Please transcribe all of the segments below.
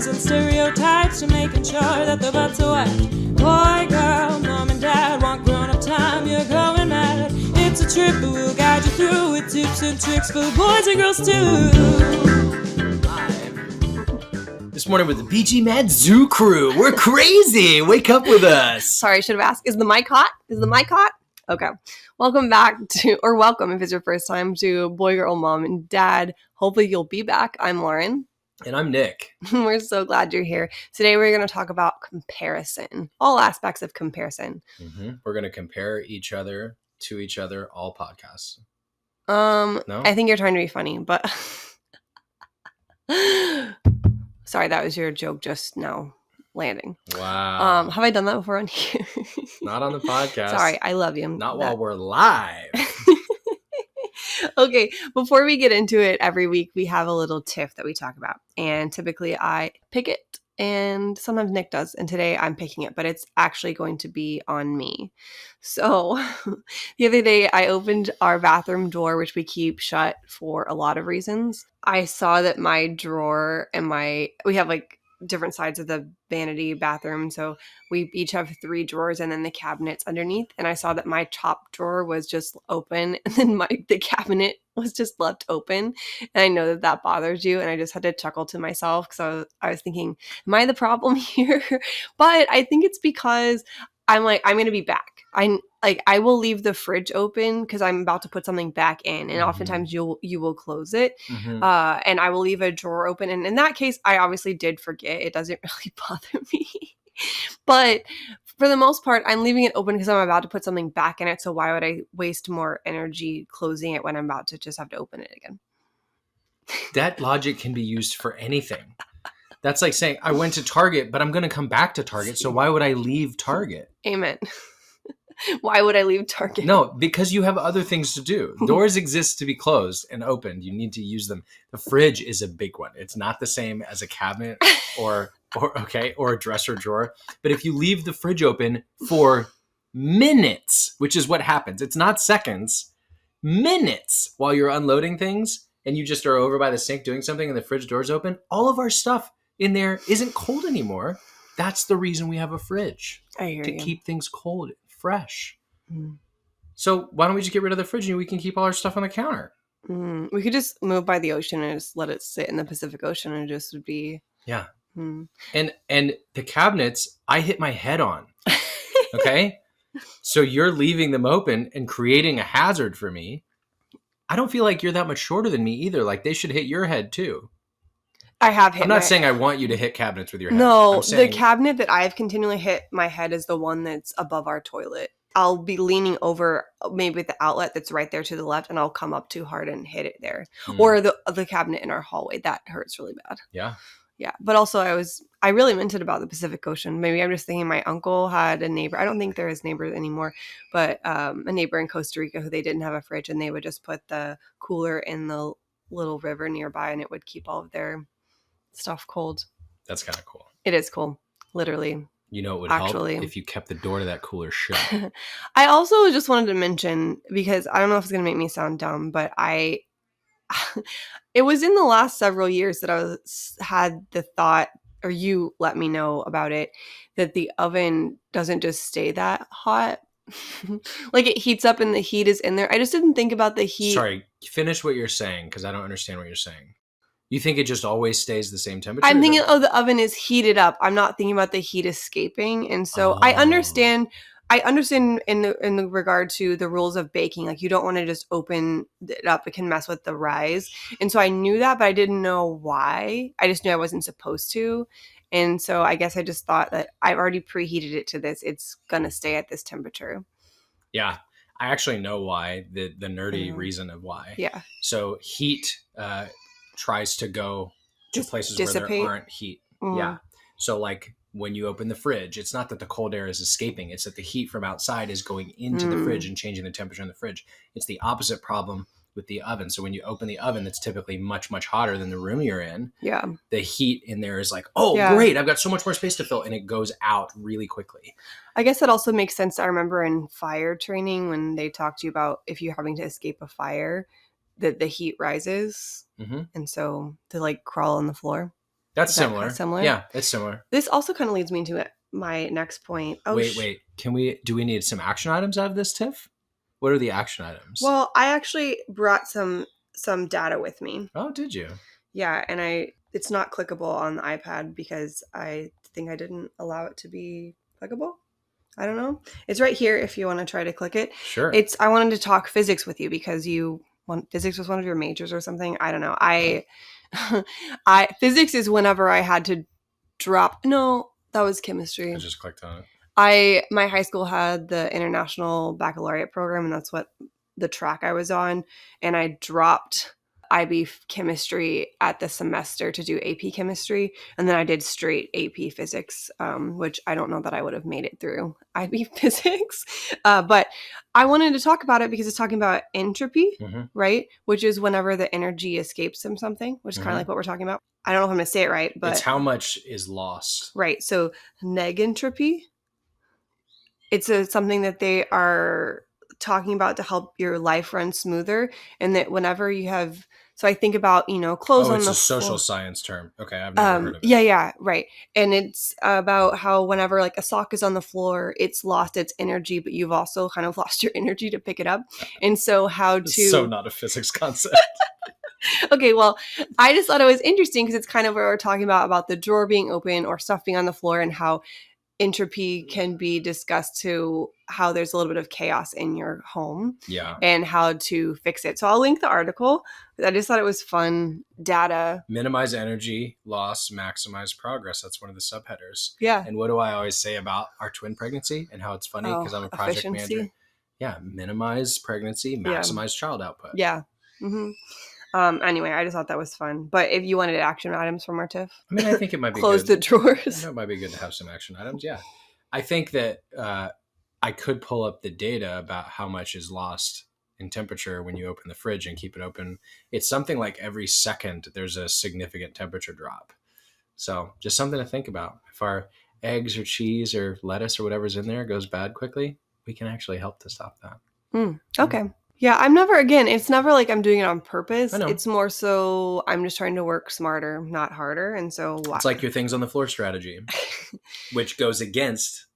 norms and stereotypes to making sure that the butts are wet. Boy, girl, mom and dad want grown-up time, you're going mad. It's a trip, but we'll guide you through with tips and tricks for boys and girls too. Live this morning with the BGMAD Zoo Crew. We're crazy. Wake up with us. Sorry, I should have asked. Is the mic hot? Okay. Welcome back or welcome if it's your first time to Boy, Girl, Mom, and Dad. Hopefully you'll be back. I'm Lauren. And I'm Nick. We're so glad you're here. Today we're going to talk about comparison. All aspects of comparison. Mm-hmm. We're going to compare each other to each other all podcasts. No? I think you're trying to be funny, but... Sorry, that was your joke just now landing. Wow. Have I done that before on here? Not on the podcast. Sorry, I love you. Not while we're live. Okay, before we get into it, every week we have a little tiff that we talk about. And typically I pick it and sometimes Nick does. And today I'm picking it, but it's actually going to be on me. So the other day I opened our bathroom door, which we keep shut for a lot of reasons. I saw that my drawer and we have like different sides of the vanity bathroom. So we each have 3 drawers and then the cabinets underneath. And I saw that my top drawer was just open and then the cabinet was just left open. And I know that bothers you. And I just had to chuckle to myself because I was thinking, am I the problem here? But I think it's because I'm going to be back. I will leave the fridge open because I'm about to put something back in, and oftentimes you will close it, and I will leave a drawer open. And in that case, I obviously did forget. It doesn't really bother me, but for the most part, I'm leaving it open because I'm about to put something back in it. So why would I waste more energy closing it when I'm about to just have to open it again? That logic can be used for anything. That's like saying I went to Target, but I'm going to come back to Target. So why would I leave Target? Amen. Why would I leave Target? No, because you have other things to do. Doors exist to be closed and opened. You need to use them. The fridge is a big one. It's not the same as a cabinet or a dresser drawer. But if you leave the fridge open for minutes, which is what happens, it's not seconds, minutes while you're unloading things, and you just are over by the sink doing something and the fridge door's open, all of our stuff in there isn't cold anymore. That's the reason we have a fridge. To keep things cold and fresh. So why don't we just get rid of the fridge and we can keep all our stuff on the counter? We could just move by the ocean and just let it sit in the Pacific Ocean and it just would be... Yeah. And the cabinets, I hit my head on. Okay? So you're leaving them open and creating a hazard for me. I don't feel like you're that much shorter than me either. Like they should hit your head too. I have hit. I'm not saying I want you to hit cabinets with your head. No, the cabinet that I've continually hit my head is the one that's above our toilet. I'll be leaning over maybe the outlet that's right there to the left, and I'll come up too hard and hit it there. Or the cabinet in our hallway. That hurts really bad. Yeah. Yeah. But also I really meant it about the Pacific Ocean. Maybe I'm just thinking my uncle had a neighbor. I don't think they're his neighbors anymore, but a neighbor in Costa Rica who they didn't have a fridge, and they would just put the cooler in the little river nearby, and it would keep all of their stuff cold. That's kind of cool. It is cool. Literally. You know, it would help if you kept the door to that cooler shut. I also just wanted to mention, because I don't know if it's going to make me sound dumb, but it was in the last several years that I had the thought, or you let me know about it, that the oven doesn't just stay that hot. Like it heats up and the heat is in there. I just didn't think about the heat. Sorry, finish what you're saying because I don't understand what you're saying. You think it just always stays the same temperature? I'm thinking, the oven is heated up. I'm not thinking about the heat escaping. And so I understand in the regard to the rules of baking, like you don't want to just open it up. It can mess with the rise. And so I knew that, but I didn't know why. I just knew I wasn't supposed to. And so I guess I just thought that I've already preheated it to this. It's going to stay at this temperature. Yeah. I actually know why, the nerdy reason of why. Yeah. So heat tries to go to places where there aren't heat. Yeah. So like when you open the fridge, it's not that the cold air is escaping. It's that the heat from outside is going into the fridge and changing the temperature in the fridge. It's the opposite problem with the oven. So when you open the oven, that's typically much, much hotter than the room you're in. Yeah. The heat in there is like, great, I've got so much more space to fill. And it goes out really quickly. I guess that also makes sense. I remember in fire training when they talked to you about if you're having to escape a fire, that the heat rises. And so to like crawl on the floor. That's Is that kinda similar. similar? Yeah, it's similar. This also kind of leads me to my next point. Wait. Do we need some action items out of this, Tiff? What are the action items? Well, I actually brought some data with me. Oh, did you? Yeah, and it's not clickable on the iPad because I think I didn't allow it to be clickable. I don't know. It's right here if you want to try to click it. Sure. I wanted to talk physics with you because physics was one of your majors or something. I don't know. Physics is whenever I had to drop. No, that was chemistry. I just clicked on it. My high school had the International Baccalaureate program, and that's what the track I was on. And I dropped IB chemistry at the semester to do AP chemistry, and then I did straight AP physics, which I don't know that I would have made it through IB physics. But I wanted to talk about it because it's talking about entropy, right? Which is whenever the energy escapes from something, which is kind of like what we're talking about. I don't know if I'm going to say it right, but it's how much is lost. Right. So negentropy. It's something that they are talking about to help your life run smoother, and that whenever you have, so I think about clothes on the it's a social science term. Okay, I've never heard of it. Yeah, right. And it's about how whenever like a sock is on the floor, it's lost its energy, but you've also kind of lost your energy to pick it up. And so It's so not a physics concept. Okay, well, I just thought it was interesting because it's kind of where we're talking about the drawer being open or stuff being on the floor, and how entropy can be discussed to how there's a little bit of chaos in your home. Yeah. And how to fix it. So I'll link the article. I just thought it was fun data. Minimize energy loss, maximize progress. That's one of the subheaders. Yeah. And what do I always say about our twin pregnancy and how it's funny because I'm a project manager? Yeah. Minimize pregnancy, maximize child output. Yeah. Mm-hmm. Anyway, I just thought that was fun. But if you wanted action items from our Tiff, I mean, I think it might be close good. the drawers. It might be good to have some action items. Yeah. I think that I could pull up the data about how much is lost in temperature when you open the fridge and keep it open. It's something like every second there's a significant temperature drop. So just something to think about. If our eggs or cheese or lettuce or whatever's in there goes bad quickly, we can actually help to stop that. Okay. Yeah, it's never like I'm doing it on purpose. I know. It's more so I'm just trying to work smarter, not harder. And so It's like your things on the floor strategy, which goes against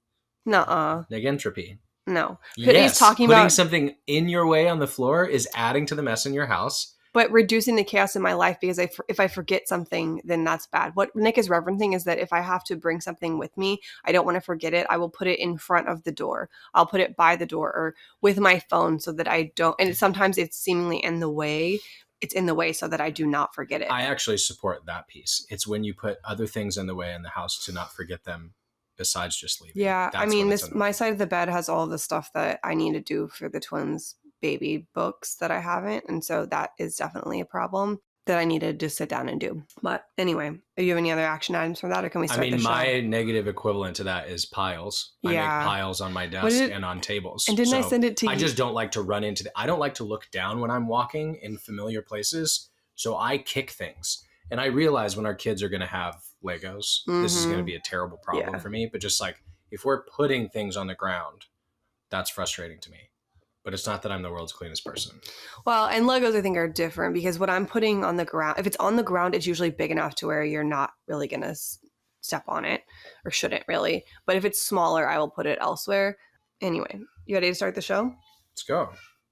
negentropy. No. Yes, he's talking putting about something in your way on the floor is adding to the mess in your house. But reducing the chaos in my life, because if I forget something, then that's bad. What Nick is referencing is that if I have to bring something with me, I don't want to forget it. I will put it in front of the door. I'll put it by the door or with my phone so that I don't. And sometimes it's seemingly in the way. It's in the way so that I do not forget it. I actually support that piece. It's when you put other things in the way in the house to not forget them besides just leaving. Yeah. That's I mean, my side of the bed has all the stuff that I need to do for the twins' baby books that I haven't. And so that is definitely a problem that I need to just sit down and do. But anyway, do you have any other action items from that, or can we start the show? My negative equivalent to that is piles. Yeah. I make piles on my desk and on tables. And didn't I send it to you? I just don't like to run into I don't like to look down when I'm walking in familiar places. So I kick things. And I realize when our kids are going to have Legos, this is going to be a terrible problem for me. But just like, if we're putting things on the ground, that's frustrating to me. But it's not that I'm the world's cleanest person. Well, and Legos I think are different because what I'm putting on the ground, if it's on the ground, it's usually big enough to where you're not really going to step on it, or shouldn't really. But if it's smaller, I will put it elsewhere. Anyway, you ready to start the show? Let's go.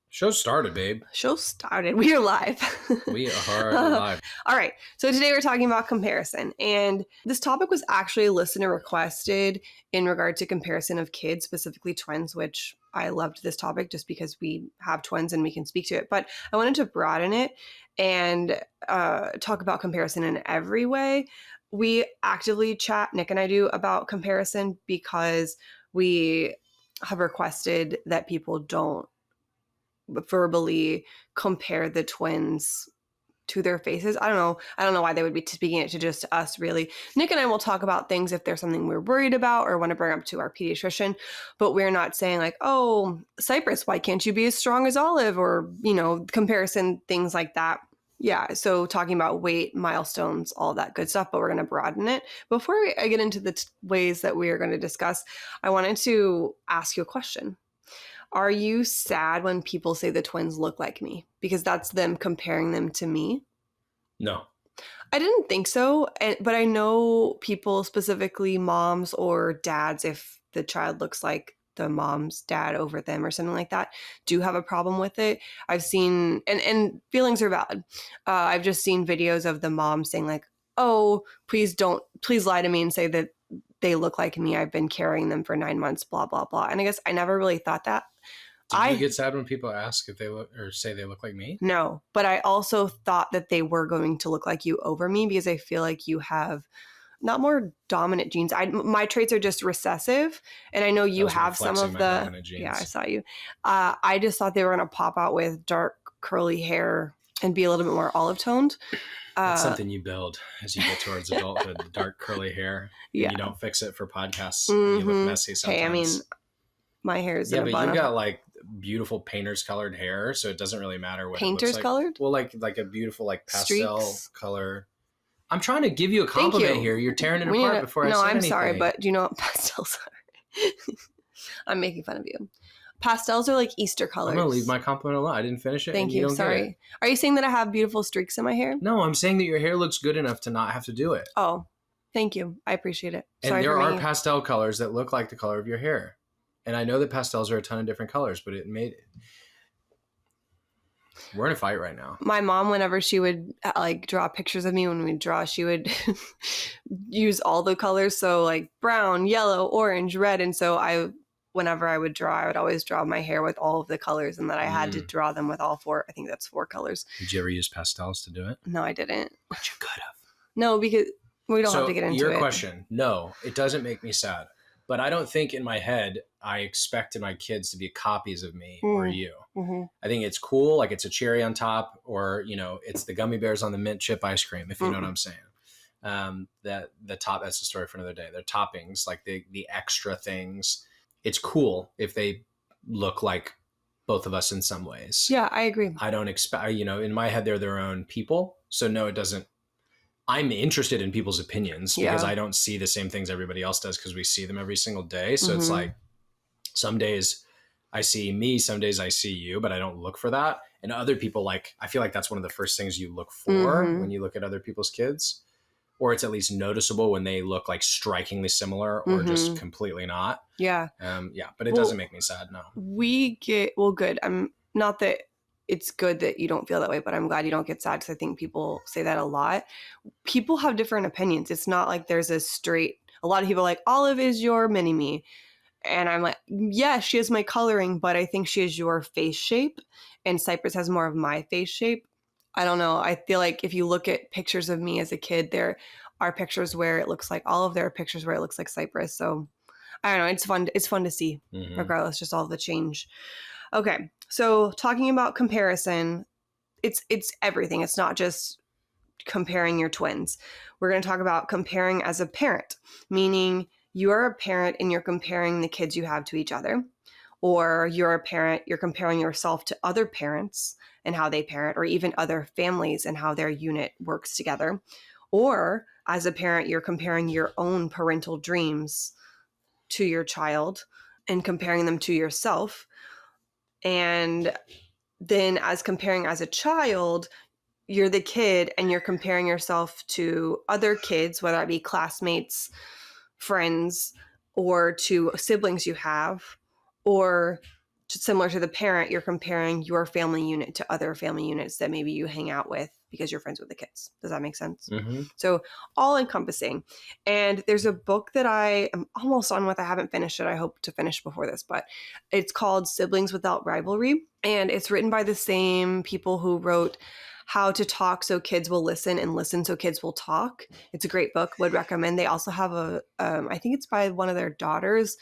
Show started, babe. Show started. We are live. We are live. All right. So today we're talking about comparison. And this topic was actually listener requested in regard to comparison of kids, specifically twins, which I loved this topic just because we have twins and we can speak to it. But I wanted to broaden it and talk about comparison in every way. We actively chat, Nick and I do, about comparison because we have requested that people don't verbally compare the twins to their faces. I don't know why they would be speaking it to just us, really. Nick and I will talk about things if there's something we're worried about or want to bring up to our pediatrician, but we're not saying like, oh, Cypress, why can't you be as strong as Olive? Or, comparison, things like that. Yeah, so talking about weight, milestones, all that good stuff, but we're going to broaden it. Before I get into the ways that we are going to discuss, I wanted to ask you a question. Are you sad when people say the twins look like me? Because that's them comparing them to me. No. I didn't think so, but I know people, specifically moms or dads, if the child looks like the mom's dad over them or something like that, do have a problem with it. I've seen, and feelings are valid. I've just seen videos of the mom saying like, oh, please lie to me and say that they look like me. I've been carrying them for 9 months, blah, blah, blah. And I guess I never really thought that. Did you get sad when people ask if they look or say they look like me? No, but I also thought that they were going to look like you over me because I feel like you have not more dominant genes. My traits are just recessive, and I know you have some of the. Yeah, I saw you. I just thought they were going to pop out with dark curly hair and be a little bit more olive toned. That's something you build as you get towards adulthood. The dark curly hair. Yeah, you don't fix it for podcasts. You look messy sometimes. Hey, I mean, my hair is but you got like beautiful painter's colored hair, so it doesn't really matter what painter's it looks like. colored. Well, like a beautiful like pastel streaks. Color. I'm trying to give you a compliment here. You're tearing it apart before I say anything. No, I'm sorry, but do you know what pastels are? I'm making fun of you. Pastels are like Easter colors. I'm going to leave my compliment alone. I didn't finish it. Thank you. Sorry. Are you saying that I have beautiful streaks in my hair? No, I'm saying that your hair looks good enough to not have to do it. Oh, thank you. I appreciate it. And there are pastel colors that look like the color of your hair. And I know that pastels are a ton of different colors, but we're in a fight right now. My mom, whenever she would like draw pictures of me when we'd draw, she would use all the colors. So like brown, yellow, orange, red. And so whenever I would draw, I would always draw my hair with all of the colors, and that I had to draw them with all four. I think that's 4 colors. Did you ever use pastels to do it? No, I didn't. But you could have. No, because we don't have to get into your question, no, it doesn't make me sad. But I don't think in my head I expected my kids to be copies of me or you. Mm-hmm. I think it's cool, like it's a cherry on top, or it's the gummy bears on the mint chip ice cream, if you know what I'm saying. That the top, that's a story for another day. They're toppings, like the extra things. It's cool if they look like both of us in some ways. Yeah, I agree. I don't expect, in my head they're their own people. So no, it doesn't. I'm interested in people's opinions because I don't see the same things everybody else does because we see them every single day. So it's like some days I see me, some days I see you, but I don't look for that. And other people, like, I feel like that's one of the first things you look for when you look at other people's kids, or it's at least noticeable when they look like strikingly similar or just completely not. Yeah. But it doesn't make me sad. No. Good. I'm not that it's good that you don't feel that way, but I'm glad you don't get sad because I think people say that a lot. People have different opinions. It's not like there's a lot of people are like, Olive is your mini-me. And I'm like, yeah, she is my coloring, but I think she is your face shape. And Cypress has more of my face shape. I don't know. I feel like if you look at pictures of me as a kid, there are pictures where it looks like Olive. There are pictures where it looks like Cypress. So I don't know. It's fun. It's fun to see, regardless, just all the change. Okay. So talking about comparison, it's everything. It's not just comparing your twins. We're going to talk about comparing as a parent, meaning you are a parent and you're comparing the kids you have to each other, or you're a parent, you're comparing yourself to other parents and how they parent, or even other families and how their unit works together. Or as a parent, you're comparing your own parental dreams to your child and comparing them to yourself. And then as comparing as a child, you're the kid and you're comparing yourself to other kids, whether it be classmates, friends, or to siblings you have, or similar to the parent, you're comparing your family unit to other family units that maybe you hang out with because you're friends with the kids. Does that make sense? Mm-hmm. So all encompassing. And there's a book that I am almost done with. I haven't finished it. I hope to finish before this, but it's called Siblings Without Rivalry. And it's written by the same people who wrote How to Talk So Kids Will Listen and Listen So Kids Will Talk. It's a great book. Would recommend. They also have I think it's by one of their daughters.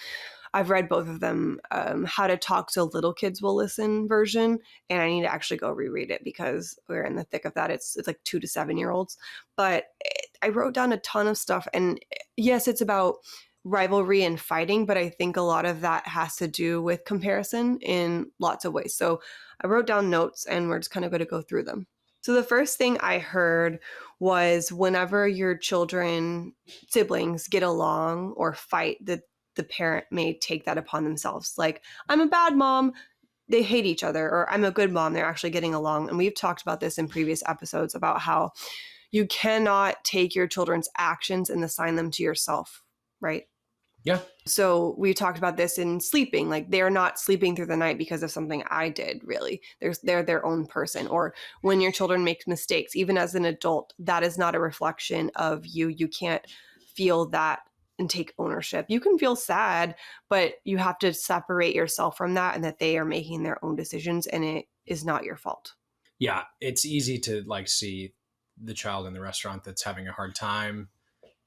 I've read both of them, How to Talk So Little Kids Will Listen version, and I need to actually go reread it because we're in the thick of that. It's like 2 to 7 year olds. But I wrote down a ton of stuff, and yes, it's about rivalry and fighting, but I think a lot of that has to do with comparison in lots of ways. So I wrote down notes, and we're just kind of going to go through them. So the first thing I heard was whenever your siblings get along or fight, the parent may take that upon themselves. Like, I'm a bad mom, they hate each other, or I'm a good mom, they're actually getting along. And we've talked about this in previous episodes about how you cannot take your children's actions and assign them to yourself, right? Yeah. So we talked about this in sleeping. Like, they're not sleeping through the night because of something I did, really. They're their own person. Or when your children make mistakes, even as an adult, that is not a reflection of you. You can't feel that and take ownership. You can feel sad, but you have to separate yourself from that, and that they are making their own decisions and it is not your fault. Yeah. It's easy to like see the child in the restaurant that's having a hard time,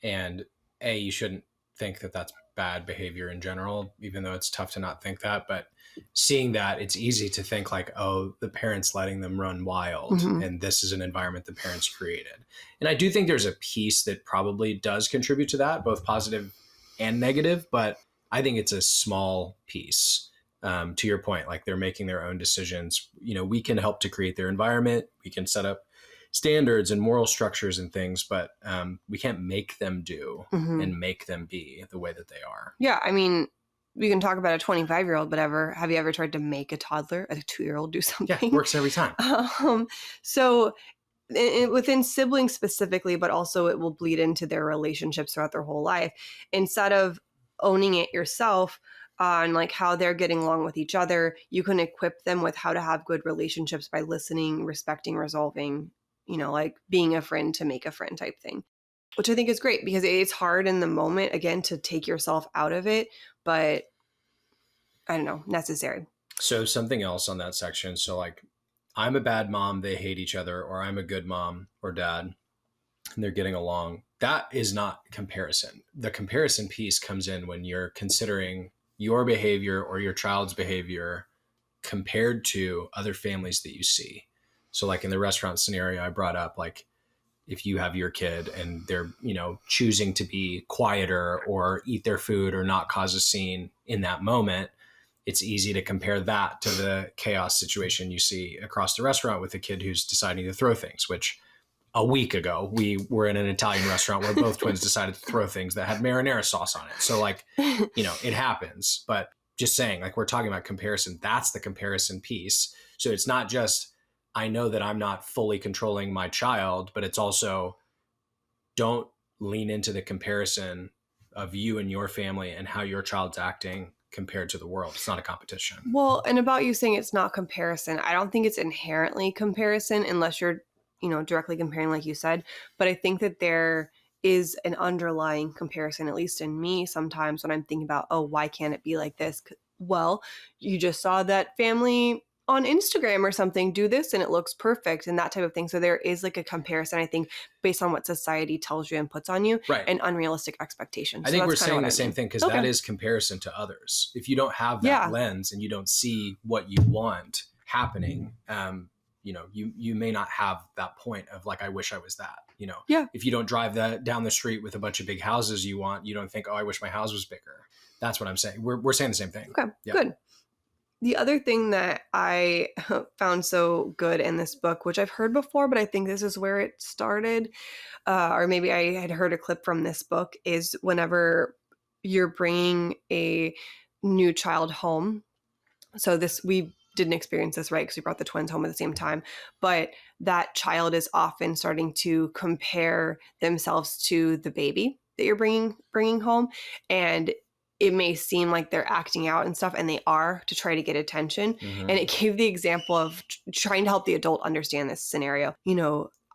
and you shouldn't think that that's bad behavior in general, even though it's tough to not think that. But seeing that, it's easy to think like, oh, the parents letting them run wild, and this is an environment the parents created. And I do think there's a piece that probably does contribute to that, both positive and negative, but I think it's a small piece. To your point, like, they're making their own decisions. We can help to create their environment. We can set up standards and moral structures and things, but we can't make them do and make them be the way that they are. Yeah. I mean, we can talk about a 25-year-old, but have you ever tried to make a toddler, a 2-year-old, do something? Yeah, it works every time. So within siblings specifically, but also it will bleed into their relationships throughout their whole life. Instead of owning it yourself on like how they're getting along with each other, you can equip them with how to have good relationships by listening, respecting, resolving, like being a friend to make a friend type thing, which I think is great because it's hard in the moment, again, to take yourself out of it, but I don't know, necessary. So something else on that section. So like, I'm a bad mom, they hate each other, or I'm a good mom or dad and they're getting along. That is not comparison. The comparison piece comes in when you're considering your behavior or your child's behavior compared to other families that you see. So like in the restaurant scenario I brought up, like if you have your kid and they're, choosing to be quieter or eat their food or not cause a scene in that moment, it's easy to compare that to the chaos situation you see across the restaurant with a kid who's deciding to throw things, which a week ago we were in an Italian restaurant where both twins decided to throw things that had marinara sauce on it. So like, it happens, but just saying, like, we're talking about comparison. That's the comparison piece. So it's not just, I know that I'm not fully controlling my child, but it's also, don't lean into the comparison of you and your family and how your child's acting compared to the world. It's not a competition. Well, and about you saying it's not comparison, I don't think it's inherently comparison unless you're, directly comparing like you said. But I think that there is an underlying comparison, at least in me sometimes when I'm thinking about, oh, why can't it be like this? Well, you just saw that family on Instagram or something do this and it looks perfect and that type of thing. So there is like a comparison, I think, based on what society tells you and puts on you, right, and unrealistic expectations. I think we're saying the same thing because that is comparison to others. If you don't have that lens and you don't see what you want happening, you may not have that point of like, I wish I was that, if you don't drive that down the street with a bunch of big houses you want, you don't think, oh, I wish my house was bigger. That's what I'm saying. We're saying the same thing. Okay, good. The other thing that I found so good in this book, which I've heard before, but I think this is where it started, or maybe I had heard a clip from this book, is whenever you're bringing a new child home. So we didn't experience this, right? Because we brought the twins home at the same time. But that child is often starting to compare themselves to the baby that you're bringing home. And it may seem like they're acting out and stuff, and they are, to try to get attention. And it gave the example of trying to help the adult understand this scenario.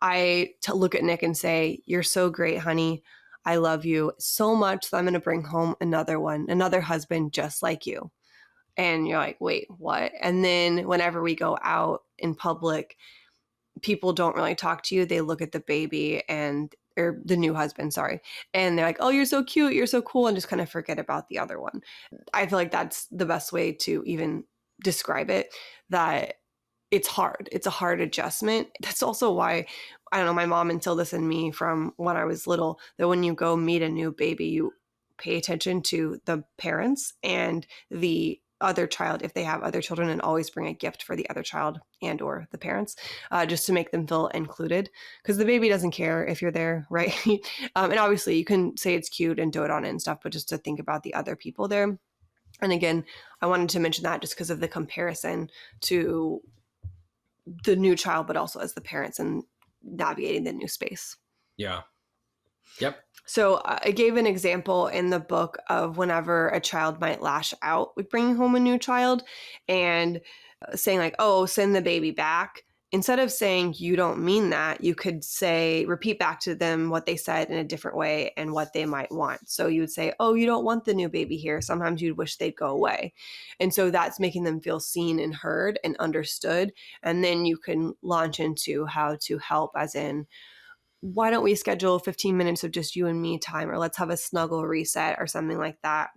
I look at Nick and say, you're so great, honey. I love you so much that I'm going to bring home another husband just like you. And you're like, wait, what? And then whenever we go out in public, people don't really talk to you. They look at the baby or the new husband, sorry. And they're like, oh, you're so cute. You're so cool. And just kind of forget about the other one. I feel like that's the best way to even describe it, that it's hard. It's a hard adjustment. That's also why, I don't know, my mom instilled this in me from when I was little, that when you go meet a new baby, you pay attention to the parents and the other child, if they have other children, and always bring a gift for the other child and or the parents, just to make them feel included, because the baby doesn't care if you're there, right? And obviously you can say it's cute and dote on it and stuff, but just to think about the other people there. And again, I wanted to mention that just because of the comparison to the new child, but also as the parents and navigating the new space. Yeah. Yep. So I gave an example in the book of whenever a child might lash out with bringing home a new child and saying like, oh, send the baby back. Instead of saying you don't mean that, you could say, repeat back to them what they said in a different way and what they might want. So you would say, oh, you don't want the new baby here. Sometimes you'd wish they'd go away. And so that's making them feel seen and heard and understood. And then you can launch into how to help, as in, why don't we schedule 15 minutes of just you and me time, or let's have a snuggle reset or something like that.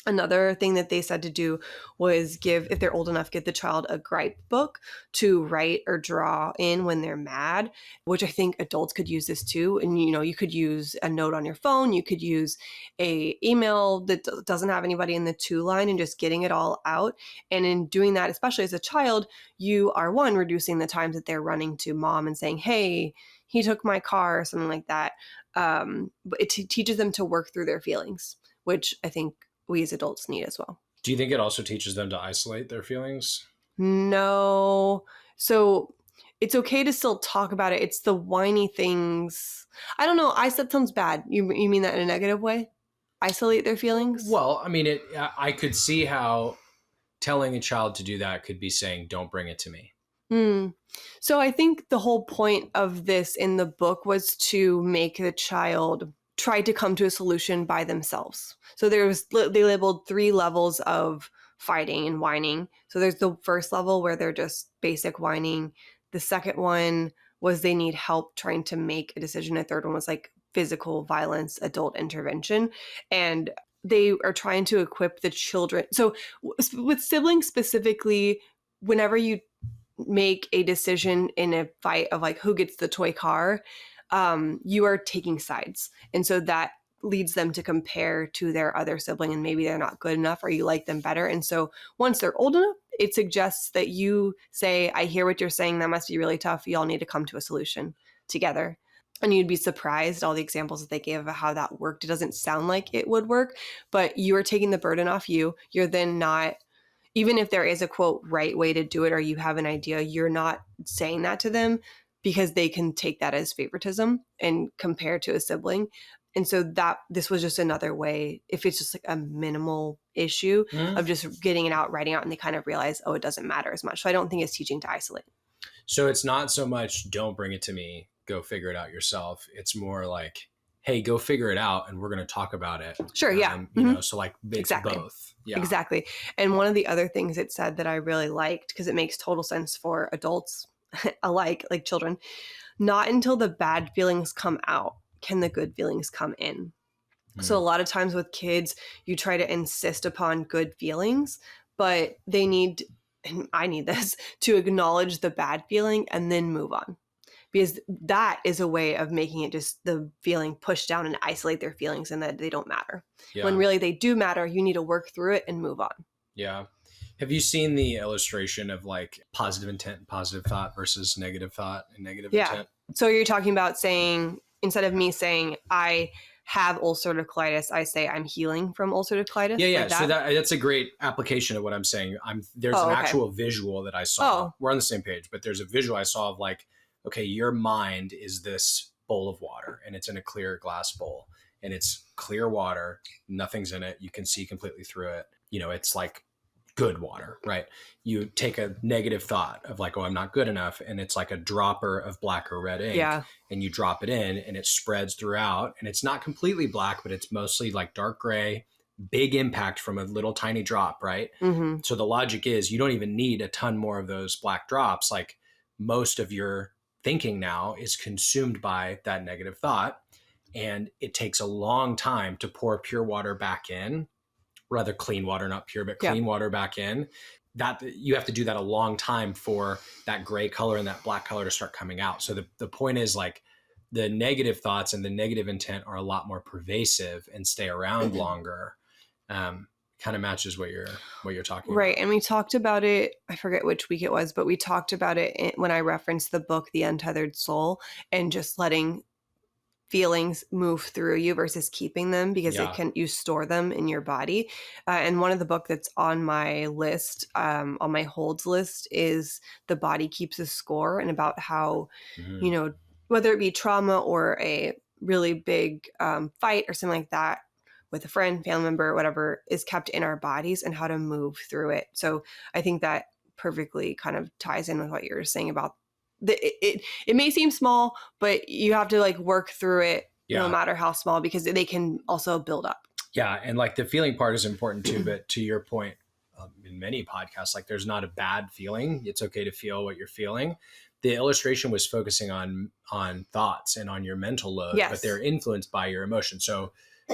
Another thing that they said to do was give, if they're old enough, give the child a gripe book to write or draw in when they're mad, which I think adults could use this too. And, you could use a note on your phone. You could use a email that doesn't have anybody in the to line and just getting it all out. And in doing that, especially as a child, you are reducing the times that they're running to mom and saying, hey, he took my car or something like that. But it teaches them to work through their feelings, which I think we as adults need as well. Do you think it also teaches them to isolate their feelings? No. So it's okay to still talk about it. It's the whiny things. I don't know. That sounds bad. You mean that in a negative way? Isolate their feelings? Well, I mean, I could see how telling a child to do that could be saying, don't bring it to me. So I think the whole point of this in the book was to make the child try to come to a solution by themselves. So they labeled 3 levels of fighting and whining. So there's the first level where they're just basic whining. The second one was they need help trying to make a decision. The third one was like physical violence, adult intervention. And they are trying to equip the children. So with siblings specifically, whenever you make a decision in a fight of like who gets the toy car, you are taking sides. And so that leads them to compare to their other sibling, and maybe they're not good enough or you like them better. And so once they're old enough, it suggests that you say, I hear what you're saying. That must be really tough. You all need to come to a solution together. And you'd be surprised all the examples that they gave of how that worked. It doesn't sound like it would work, but you are taking the burden off you. You're then not, even if there is a quote right way to do it or you have an idea, you're not saying that to them because they can take that as favoritism and compare to a sibling. And so this was just another way, if it's just like a minimal issue of just getting it out, writing out, and they kind of realize, oh, it doesn't matter as much. So I don't think it's teaching to isolate. So it's not so much, don't bring it to me, go figure it out yourself. It's more like, hey, go figure it out and we're going to talk about it. Sure, yeah. So like it's Exactly. both. Yeah. Exactly. And one of the other things it said that I really liked, because it makes total sense for adults alike, like children, not until the bad feelings come out can the good feelings come in. So a lot of times with kids, you try to insist upon good feelings, but they need, and I need this, to acknowledge the bad feeling and then move on. Because that is a way of making it just the feeling pushed down and isolate their feelings and that they don't matter. Yeah. When really they do matter, you need to work through it and move on. Yeah. Have you seen the illustration of like positive intent and positive thought versus negative thought and negative intent? So you're talking about saying, instead of me saying I have ulcerative colitis, I say I'm healing from ulcerative colitis? Yeah. Like that? So that's a great application of what I'm saying. There's an actual visual that I saw. We're on the same page, but there's a visual I saw of like, okay, your mind is this bowl of water and it's in a clear glass bowl and it's clear water. Nothing's in it. You can see completely through it. It's like good water, right? You take a negative thought of like, oh, I'm not good enough. And it's like a dropper of black or red ink. Yeah. And you drop it in and it spreads throughout. And it's not completely black, but it's mostly like dark gray, big impact from a little tiny drop, right? Mm-hmm. So the logic is you don't even need a ton more of those black drops. Like most of your thinking now is consumed by that negative thought. And it takes a long time to pour pure water back in, rather clean water, not pure, but clean water back in. That you have to do that a long time for that gray color and that black color to start coming out. So the point is like the negative thoughts and the negative intent are a lot more pervasive and stay around longer. Kind of matches what you're talking about. Right. And we talked about it, I forget which week it was, but we talked about it when I referenced the book, The Untethered Soul, and just letting feelings move through you versus keeping them because you store them in your body. And one of the book that's on my list, on my holds list, is The Body Keeps a Score, and about how, whether it be trauma or a really big fight or something like that with a friend, family member, whatever, is kept in our bodies and how to move through it. So I think that perfectly kind of ties in with what you're saying about it may seem small, but you have to like work through it no matter how small, because they can also build up. Yeah. And like the feeling part is important too, but to your point, in many podcasts, like there's not a bad feeling. It's okay to feel what you're feeling. The illustration was focusing on thoughts and on your mental load, but they're influenced by your emotions. So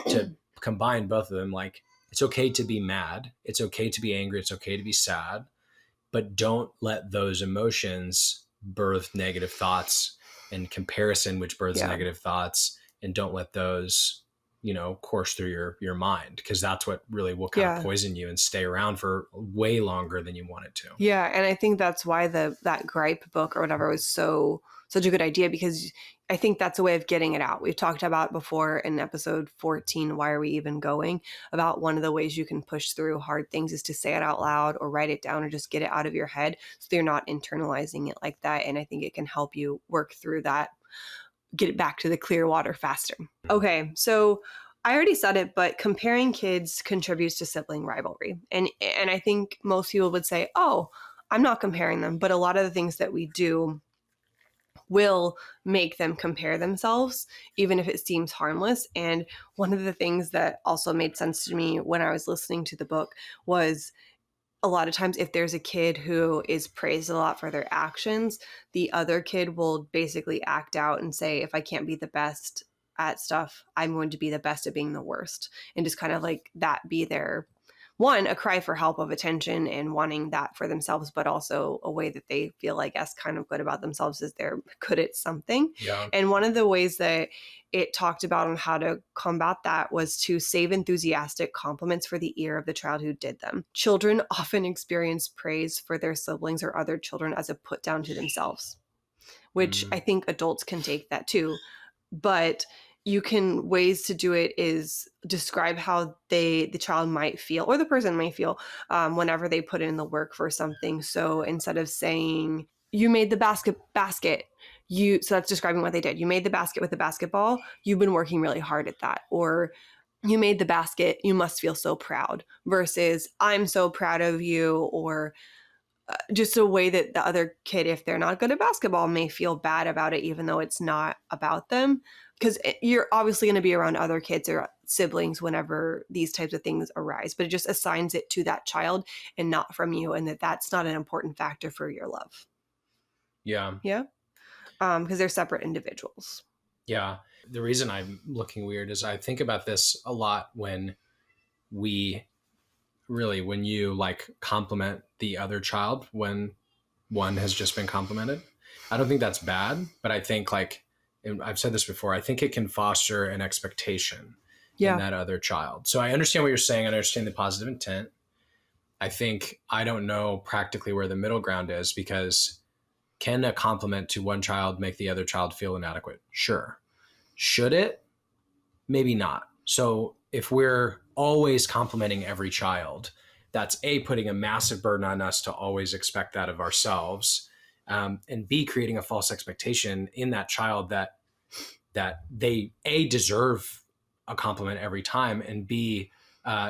to combine both of them, like it's okay to be mad. It's okay to be angry. It's okay to be sad, but don't let those emotions birth negative thoughts and comparison, which births negative thoughts, and don't let those, course through your mind, because that's what really will kind of poison you and stay around for way longer than you want it to. Yeah. And I think that's why that gripe book or whatever was such a good idea, because I think that's a way of getting it out. We've talked about before in episode 14, Why Are We Even Going? About one of the ways you can push through hard things is to say it out loud or write it down or just get it out of your head so you're not internalizing it like that. And I think it can help you work through that, get it back to the clear water faster. Okay, so I already said it, but comparing kids contributes to sibling rivalry. And I think most people would say, oh, I'm not comparing them. But a lot of the things that we do will make them compare themselves, even if it seems harmless. And one of the things that also made sense to me when I was listening to the book was a lot of times if there's a kid who is praised a lot for their actions, the other kid will basically act out and say, if I can't be the best at stuff, I'm going to be the best at being the worst. And just kind of like that be their, one, a cry for help of attention and wanting that for themselves, but also a way that they feel, I guess, kind of good about themselves is they're good at something. Yeah. And one of the ways that it talked about on how to combat that was to save enthusiastic compliments for the ear of the child who did them. Children often experience praise for their siblings or other children as a put down to themselves, which I think adults can take that too. But ways to do it is describe how the child might feel or the person might feel whenever they put in the work for something. So instead of saying, you made the basket, so that's describing what they did. You made the basket with the basketball. You've been working really hard at that. Or you made the basket. You must feel so proud versus I'm so proud of you. Or just a way that the other kid, if they're not good at basketball, may feel bad about it, even though it's not about them. Because you're obviously going to be around other kids or siblings whenever these types of things arise, but it just assigns it to that child and not from you, and that's not an important factor for your love. Yeah. Yeah. Because they're separate individuals. Yeah. The reason I'm looking weird is I think about this a lot when you like compliment the other child when one has just been complimented. I don't think that's bad, but I think and I've said this before, I think it can foster an expectation in that other child. So I understand what you're saying. I understand the positive intent. I don't know practically where the middle ground is, because can a compliment to one child make the other child feel inadequate? Sure. Should it? Maybe not. So if we're always complimenting every child, that's A, putting a massive burden on us to always expect that of ourselves, and B, creating a false expectation in that child that they A, deserve a compliment every time, and B,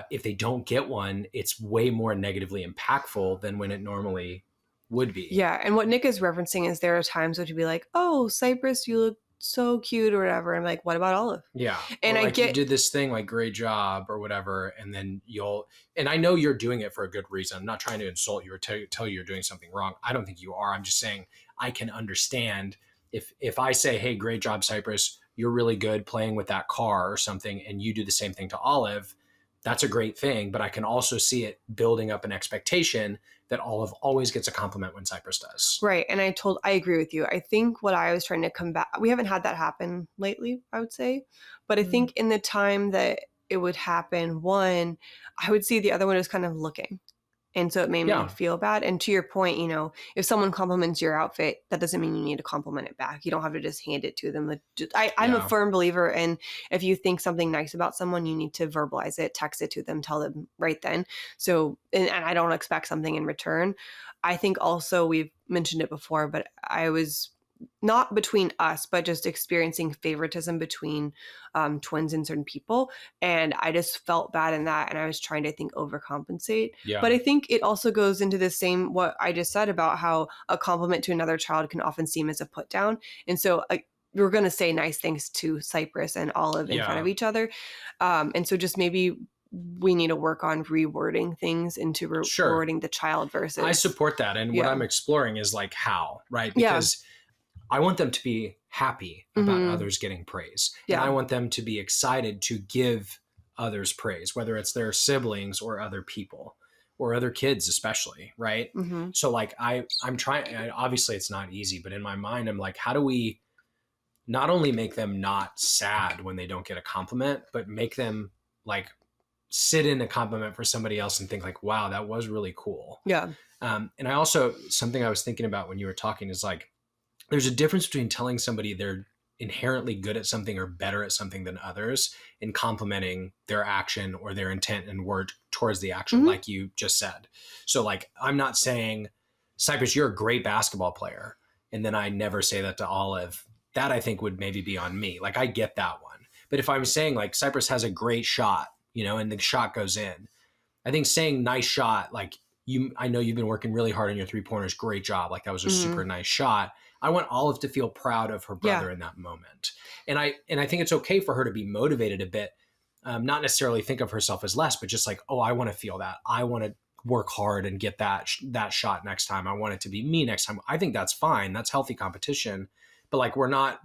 if they don't get one, it's way more negatively impactful than when it normally would be. Yeah. And what Nick is referencing is there are times when you'd be like, oh, Cypress, you look so cute or whatever. I'm like, what about Olive? Yeah. And or you did this thing, like, great job or whatever. And then and I know you're doing it for a good reason. I'm not trying to insult you or tell you you're doing something wrong. I don't think you are. I'm just saying I can understand if I say, hey, great job, Cypress, you're really good playing with that car or something, and you do the same thing to Olive, that's a great thing. But I can also see it building up an expectation that Olive always gets a compliment when Cypress does. Right. And I agree with you. I think what I was trying to combat, we haven't had that happen lately, I would say. But I think in the time that it would happen, one, I would see the other one as kind of looking. And so it made me feel bad. And to your point, if someone compliments your outfit, that doesn't mean you need to compliment it back. You don't have to just hand it to them. I'm a firm believer in, if you think something nice about someone, you need to verbalize it, text it to them, tell them right then. So, and I don't expect something in return. I think also we've mentioned it before, but I was not between us, but just experiencing favoritism between twins and certain people. And I just felt bad in that. And I was trying to, I think, overcompensate. Yeah. But I think it also goes into the same, what I just said about how a compliment to another child can often seem as a put down. And so we're going to say nice things to Cypress and Olive in front of each other. And so just maybe we need to work on rewording things into rewording the child versus. I support that. And what I'm exploring is like how, right? Because I want them to be happy about others getting praise. And I want them to be excited to give others praise, whether it's their siblings or other people or other kids, especially. Right. So like, I'm trying, obviously it's not easy, but in my mind, I'm like, how do we not only make them not sad when they don't get a compliment, but make them like sit in a compliment for somebody else and think like, wow, that was really cool. Yeah. And I also, something I was thinking about when you were talking is like, there's a difference between telling somebody they're inherently good at something or better at something than others and complimenting their action or their intent and word towards the action, like you just said. So like, I'm not saying, Cypress, you're a great basketball player. And then I never say that to Olive. That I think would maybe be on me. Like I get that one. But if I'm saying like Cypress has a great shot, you know, and the shot goes in, I think saying nice shot, like I know you've been working really hard on your 3-pointers. Great job. Like that was a super nice shot. I want Olive to feel proud of her brother in that moment. And I think it's okay for her to be motivated a bit. Not necessarily think of herself as less, but just like, oh, I want to feel that. I want to work hard and get that shot next time. I want it to be me next time. I think that's fine. That's healthy competition. But like,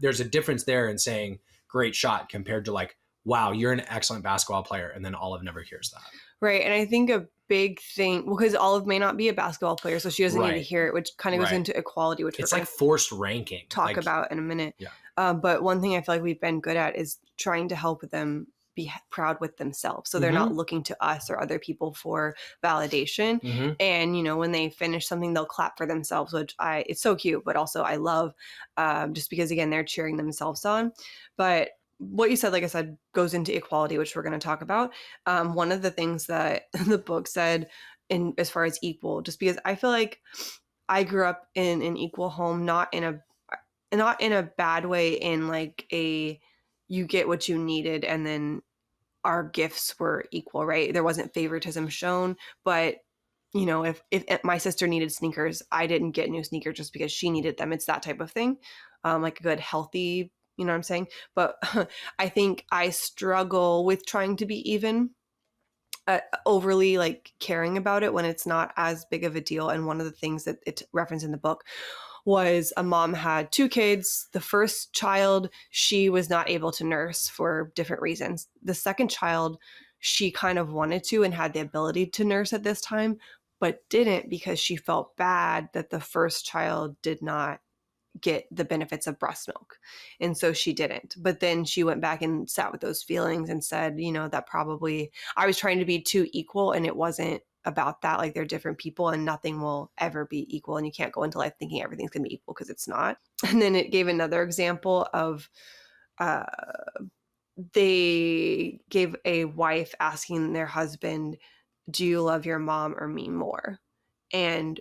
there's a difference there in saying great shot compared to like, wow, you're an excellent basketball player. And then Olive never hears that. Right. And I think a big thing, because Olive may not be a basketball player, so she doesn't need to hear it, which kind of goes into equality, which it's like forced ranking. Talk about in a minute. Yeah. But one thing I feel like we've been good at is trying to help them be proud with themselves. So they're not looking to us or other people for validation. And, you know, when they finish something, they'll clap for themselves, which it's so cute, but also I love just because, again, they're cheering themselves on. But what you said, like I said, goes into equality, which we're going to talk about. One of the things that the book said in as far as equal, just because I feel like I grew up in an equal home, not in a bad way, in like you get what you needed and then our gifts were equal, right? There wasn't favoritism shown, but you know, if my sister needed sneakers, I didn't get new sneakers just because she needed them. It's that type of thing. Like a good, healthy, you know what I'm saying? But I think I struggle with trying to be even, overly like caring about it when it's not as big of a deal. And one of the things that it referenced in the book was a mom had 2 kids. The first child, she was not able to nurse for different reasons. The second child, she kind of wanted to and had the ability to nurse at this time, but didn't because she felt bad that the first child did not get the benefits of breast milk. And so she didn't. But then she went back and sat with those feelings and said, you know, that probably I was trying to be too equal and it wasn't about that. Like they're different people and nothing will ever be equal. And you can't go into life thinking everything's going to be equal because it's not. And then it gave another example of they gave a wife asking their husband, do you love your mom or me more? And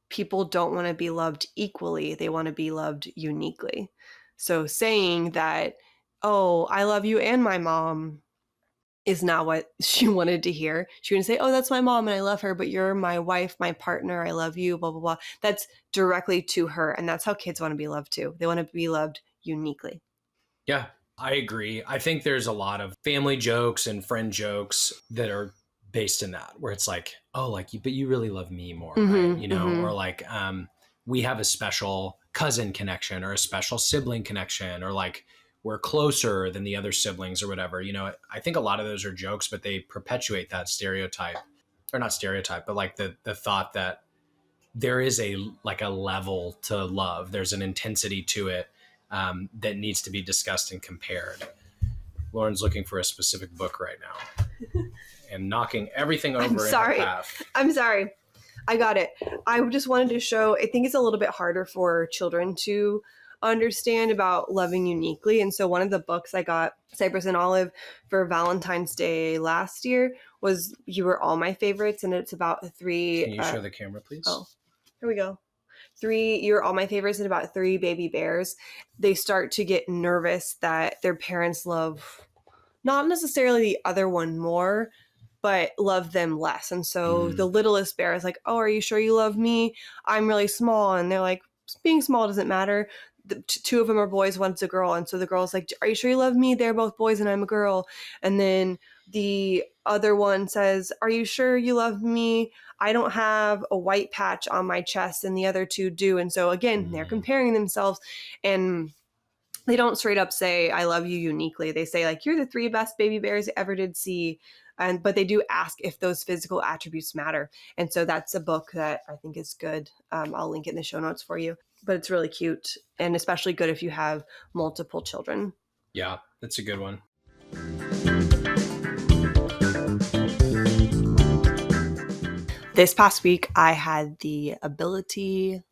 people don't want to be loved equally. They want to be loved uniquely. So saying that, oh, I love you and my mom is not what she wanted to hear. She wouldn't say, oh, that's my mom and I love her, but you're my wife, my partner, I love you, blah, blah, blah. That's directly to her. And that's how kids want to be loved too. They want to be loved uniquely. Yeah, I agree. I think there's a lot of family jokes and friend jokes that are based in that, where it's like, oh, like, but you really love me more, right? You know, or like, we have a special cousin connection or a special sibling connection, or like, we're closer than the other siblings or whatever. You know, I think a lot of those are jokes, but they perpetuate that stereotype, or not stereotype, but like the thought that there is a level to love. There's an intensity to it that needs to be discussed and compared. Lauren's looking for a specific book right now and knocking everything over in her path. I'm sorry. I got it. I just wanted to show, I think it's a little bit harder for children to understand about loving uniquely. And so one of the books I got Cypress and Olive for Valentine's Day last year was You Were All My Favorites. And it's about 3. Can you show the camera, please? Oh, here we go. You're all my favorites, and about 3 baby bears, they start to get nervous that their parents love not necessarily the other one more, but love them less. And so the littlest bear is like, oh, are you sure you love me? I'm really small. And they're like, being small doesn't matter. The 2 of them are boys, one's a girl. And so the girl's like, are you sure you love me? They're both boys and I'm a girl. And then the other one says, are you sure you love me? I don't have a white patch on my chest and the other 2 do. And so again, they're comparing themselves, and they don't straight up say, I love you uniquely. They say, like, you're the 3 best baby bears I ever did see. But they do ask if those physical attributes matter. And so that's a book that I think is good. I'll link it in the show notes for you. But it's really cute, and especially good if you have multiple children. Yeah, that's a good one. This past week, I had the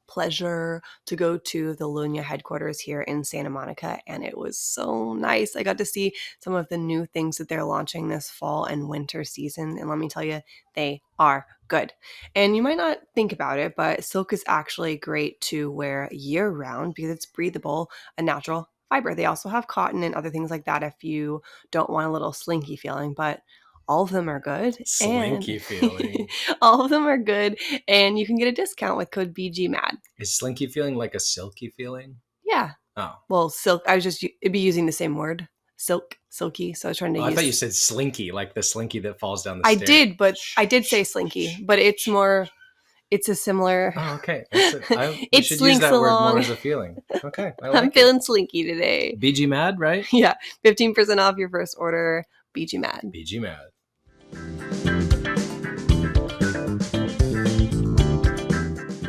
pleasure to go to the Lunya headquarters here in Santa Monica, and it was so nice. I got to see some of the new things that they're launching this fall and winter season, and let me tell you, they are good. And you might not think about it, but silk is actually great to wear year-round because it's breathable, a natural fiber. They also have cotton and other things like that if you don't want a little slinky feeling, but all of them are good. Slinky feeling. All of them are good, and you can get a discount with code BGMAD. Is slinky feeling like a silky feeling? Yeah. Oh. Well, silk, it'd be using the same word. Silk, silky. So I was trying to use. I thought you said slinky, like the slinky that falls down the stairs. I did, but I did say slinky, but it's a similar. Oh, okay. It should slinks use that along. word more as a feeling. Okay. I'm feeling slinky today. BGMAD, right? Yeah. 15% off your first order. BGMAD. BGMAD.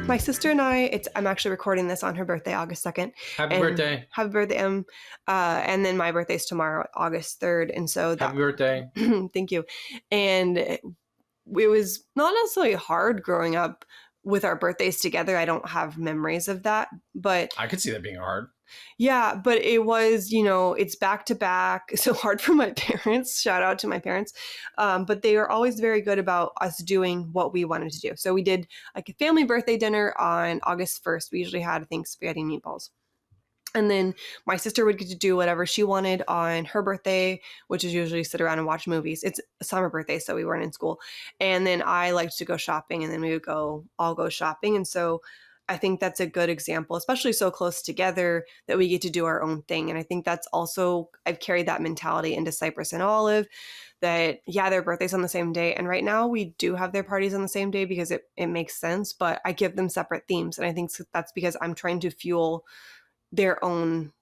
My sister and I'm actually recording this on her birthday, August 2nd. Happy birthday. Happy birthday. And then my birthday's tomorrow, August 3rd. And so happy birthday. Thank you. And it was not necessarily hard growing up with our birthdays together. I don't have memories of that, but I could see that being hard. Yeah, but it was, it's back to back. So hard for my parents. Shout out to my parents. But they were always very good about us doing what we wanted to do. So we did like a family birthday dinner on August 1st. We usually had, I think, spaghetti and meatballs. And then my sister would get to do whatever she wanted on her birthday, which is usually sit around and watch movies. It's a summer birthday, so we weren't in school. And then I liked to go shopping, and then we would all go shopping. And so I think that's a good example, especially so close together, that we get to do our own thing. And I think that's also, I've carried that mentality into Cypress and Olive, that, yeah, their birthday's on the same day. And right now we do have their parties on the same day because it makes sense, but I give them separate themes. And I think that's because I'm trying to fuel their own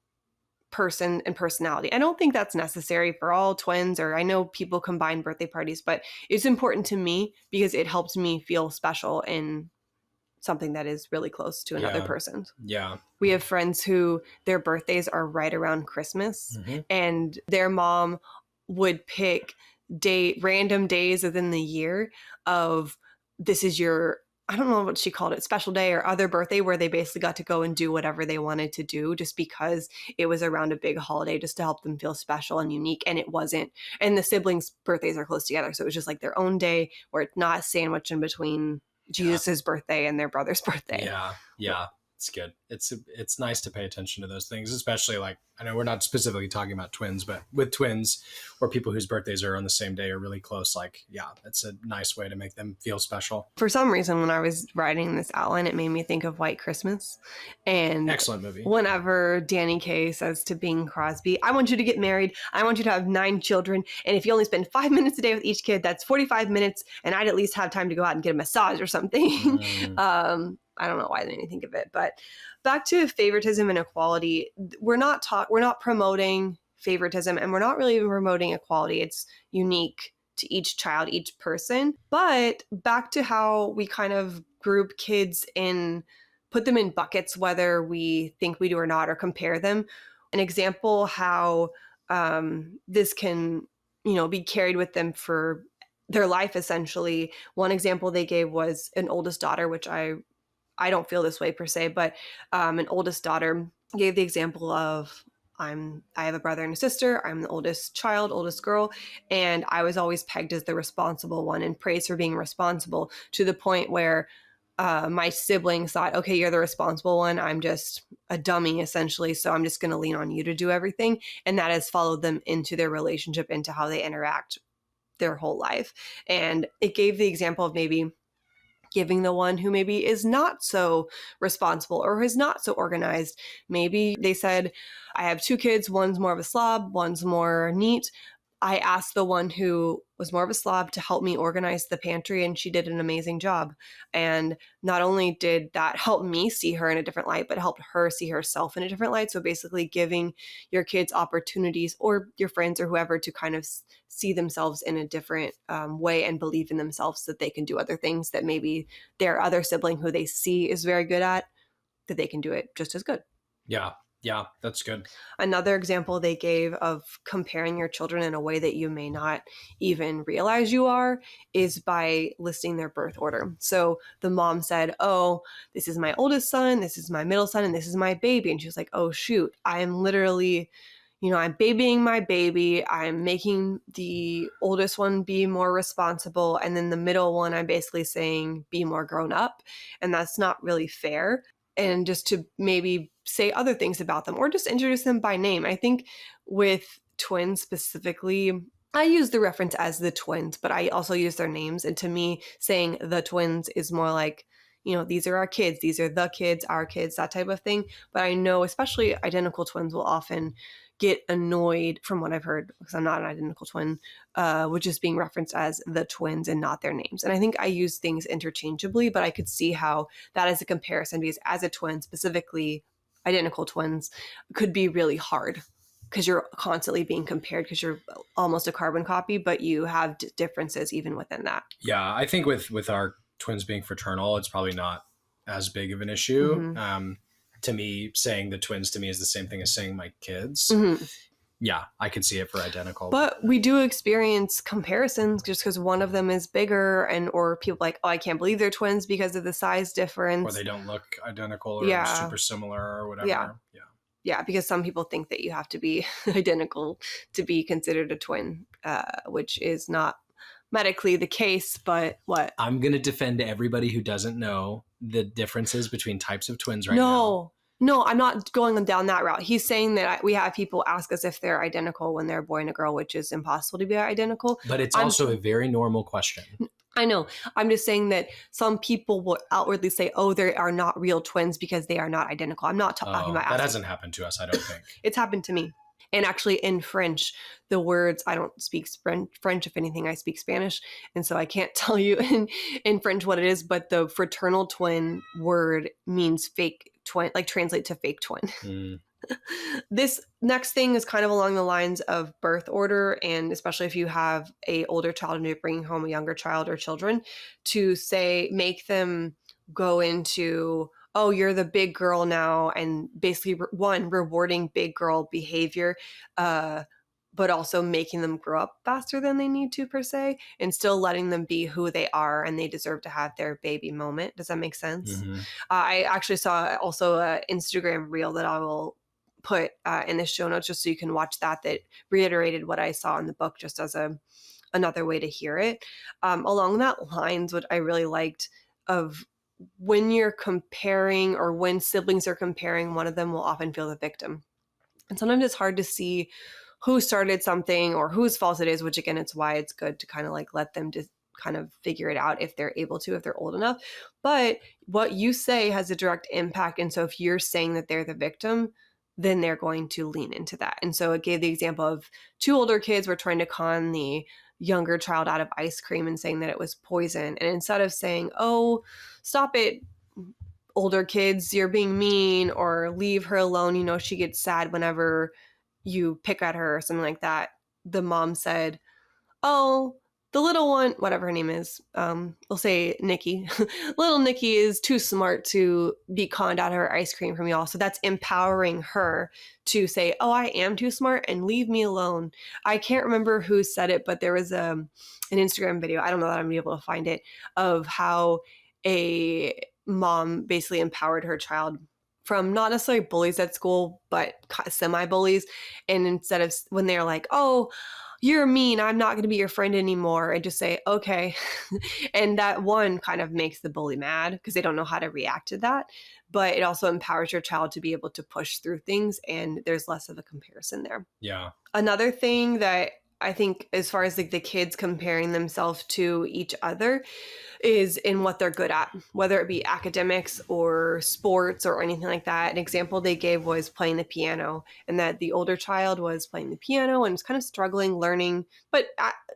person and personality. I don't think that's necessary for all twins, or I know people combine birthday parties, but it's important to me because it helps me feel special in something that is really close to another person. Yeah. We have friends who their birthdays are right around Christmas, and their mom would pick random days within the year of, this is your, I don't know what she called it, special day or other birthday, where they basically got to go and do whatever they wanted to do just because it was around a big holiday, just to help them feel special and unique. And it wasn't, and the siblings' birthdays are close together. So it was just like their own day where it's not sandwiched in between Jesus's birthday and their brother's birthday. Yeah. It's good. It's nice to pay attention to those things, especially, like, I know we're not specifically talking about twins, but with twins or people whose birthdays are on the same day or really close, like, yeah, it's a nice way to make them feel special. For some reason, when I was writing this outline, it made me think of White Christmas. And excellent movie. Whenever Danny Kaye says to Bing Crosby, I want you to get married, I want you to have 9 children, and if you only spend 5 minutes a day with each kid, that's 45 minutes, and I'd at least have time to go out and get a massage or something. I don't know why I didn't think of it, but back to favoritism and equality. We're not promoting favoritism, and we're not really even promoting equality. It's unique to each child, each person. But back to how we kind of group kids put them in buckets, whether we think we do or not, or compare them. An example how this can, be carried with them for their life, essentially. One example they gave was an oldest daughter, which I don't feel this way per se, but an oldest daughter gave the example of, I have a brother and a sister. I'm the oldest child, oldest girl, and I was always pegged as the responsible one and praised for being responsible, to the point where my siblings thought, okay, you're the responsible one. I'm just a dummy, essentially. So I'm just going to lean on you to do everything. And that has followed them into their relationship, into how they interact their whole life. And it gave the example of maybe giving the one who maybe is not so responsible or is not so organized. Maybe they said, I have 2 kids, one's more of a slob, one's more neat. I asked the one who was more of a slob to help me organize the pantry, and she did an amazing job. And not only did that help me see her in a different light, but it helped her see herself in a different light. So basically giving your kids opportunities, or your friends or whoever, to kind of see themselves in a different way and believe in themselves, so that they can do other things that maybe their other sibling who they see is very good at, that they can do it just as good. Yeah, that's good. Another example they gave of comparing your children in a way that you may not even realize you are is by listing their birth order. So the mom said, oh, this is my oldest son, this is my middle son, and this is my baby. And she was like, oh, shoot, I'm literally, I'm babying my baby. I'm making the oldest one be more responsible. And then the middle one, I'm basically saying, be more grown up. And that's not really fair. And just to maybe say other things about them, or just introduce them by name. I think with twins specifically, I use the reference as the twins, but I also use their names. And to me, saying the twins is more like, these are our kids, these are the kids, our kids, that type of thing. But I know especially identical twins will often get annoyed, from what I've heard, because I'm not an identical twin, with just being referenced as the twins and not their names. And I think I use things interchangeably, but I could see how that is a comparison, because as a twin, specifically identical twins, could be really hard, because you're constantly being compared, because you're almost a carbon copy, but you have differences even within that. Yeah, I think with our twins being fraternal, it's probably not as big of an issue. Mm-hmm. To me, saying the twins to me is the same thing as saying my kids. Mm-hmm. Yeah, I could see it for identical. But we do experience comparisons just because one of them is bigger, or people like, oh, I can't believe they're twins because of the size difference. Or they don't look identical, or super similar, or whatever. Yeah, because some people think that you have to be identical to be considered a twin, which is not medically the case. But what? I'm going to defend everybody who doesn't know the differences between types of twins right now. No, I'm not going down that route. He's saying that we have people ask us if they're identical when they're a boy and a girl, which is impossible to be identical. But it's also a very normal question. I know. I'm just saying that some people will outwardly say, oh, they are not real twins because they are not identical. I'm not talking about that hasn't happened to us, I don't think. It's happened to me. And actually in French, the words, I don't speak French. If anything, I speak Spanish. And so I can't tell you in French what it is, but the fraternal twin word means fake twin, like translate to fake twin. Mm. This next thing is kind of along the lines of birth order, and especially if you have a older child and you're bringing home a younger child or children, to say, make them go into, oh, you're the big girl now, and basically rewarding big girl behavior, but also making them grow up faster than they need to, per se, and still letting them be who they are, and they deserve to have their baby moment. Does that make sense? Mm-hmm. I actually saw also an Instagram reel that I will put in the show notes just so you can watch that reiterated what I saw in the book, just as another way to hear it. Along that lines, what I really liked of when you're comparing, or when siblings are comparing, one of them will often feel the victim. And sometimes it's hard to see who started something or whose fault it is, which again, it's why it's good to kind of like let them just kind of figure it out if they're able to, if they're old enough. But what you say has a direct impact. And so if you're saying that they're the victim, then they're going to lean into that. And so it gave the example of 2 older kids were trying to con the younger child out of ice cream and saying that it was poison. And instead of saying, oh, stop it, older kids, you're being mean, or leave her alone, she gets sad whenever you pick at her or something like that, the mom said, oh, the little one, whatever her name is, we'll say Nikki. Little Nikki is too smart to be conned out of her ice cream from y'all. So that's empowering her to say, oh, I am too smart and leave me alone. I can't remember who said it, but there was an Instagram video, I don't know that I'm going to be able to find it, of how a mom basically empowered her child from not necessarily bullies at school, but semi-bullies. And instead of when they're like, oh, you're mean, I'm not going to be your friend anymore, and just say, okay. And that one kind of makes the bully mad because they don't know how to react to that. But it also empowers your child to be able to push through things, and there's less of a comparison there. Yeah. Another thing that I think, as far as like the kids comparing themselves to each other, is in what they're good at, whether it be academics or sports or anything like that. An example they gave was playing the piano, and that the older child was playing the piano and was kind of struggling learning, but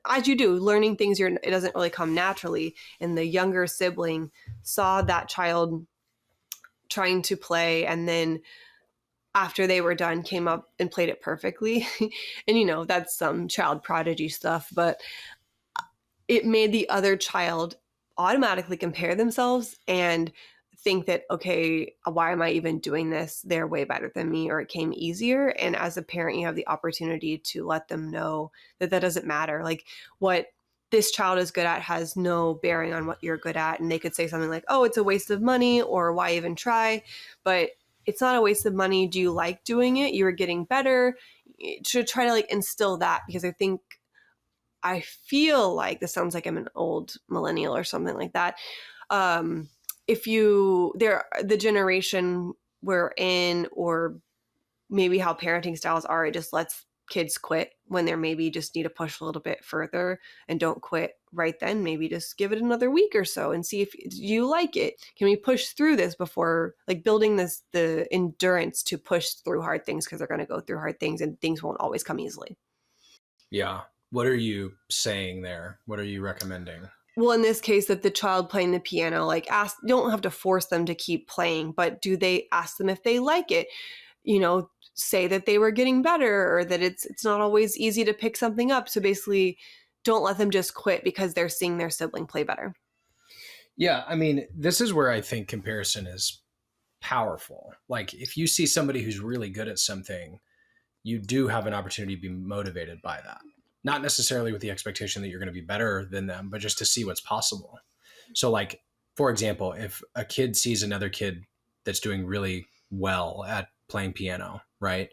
as you do, learning things, it doesn't really come naturally. And the younger sibling saw that child trying to play, and then after they were done, came up and played it perfectly. And that's some child prodigy stuff, but it made the other child automatically compare themselves and think that, okay, why am I even doing this? They're way better than me, or it came easier. And as a parent, you have the opportunity to let them know that doesn't matter. Like, what this child is good at has no bearing on what you're good at. And they could say something like, oh, it's a waste of money, or why even try? But it's not a waste of money. Do you like doing it? You're getting better. You should try to like instill that, because I feel like this sounds like I'm an old millennial or something like that. The generation we're in, or maybe how parenting styles are, it just lets kids quit when they're maybe just need to push a little bit further, and don't quit right then. Maybe just give it another week or so and see if you like it. Can we push through this before, like, building the endurance to push through hard things, because they're going to go through hard things and things won't always come easily. Yeah. What are you saying there? What are you recommending? Well, in this case, that the child playing the piano, like, you don't have to force them to keep playing, but do they ask them if they like it? Say that they were getting better, or that it's not always easy to pick something up. So basically, don't let them just quit because they're seeing their sibling play better. Yeah. I mean, this is where I think comparison is powerful. Like, if you see somebody who's really good at something, you do have an opportunity to be motivated by that. Not necessarily with the expectation that you're going to be better than them, but just to see what's possible. So, like, for example, if a kid sees another kid that's doing really well at playing piano, right?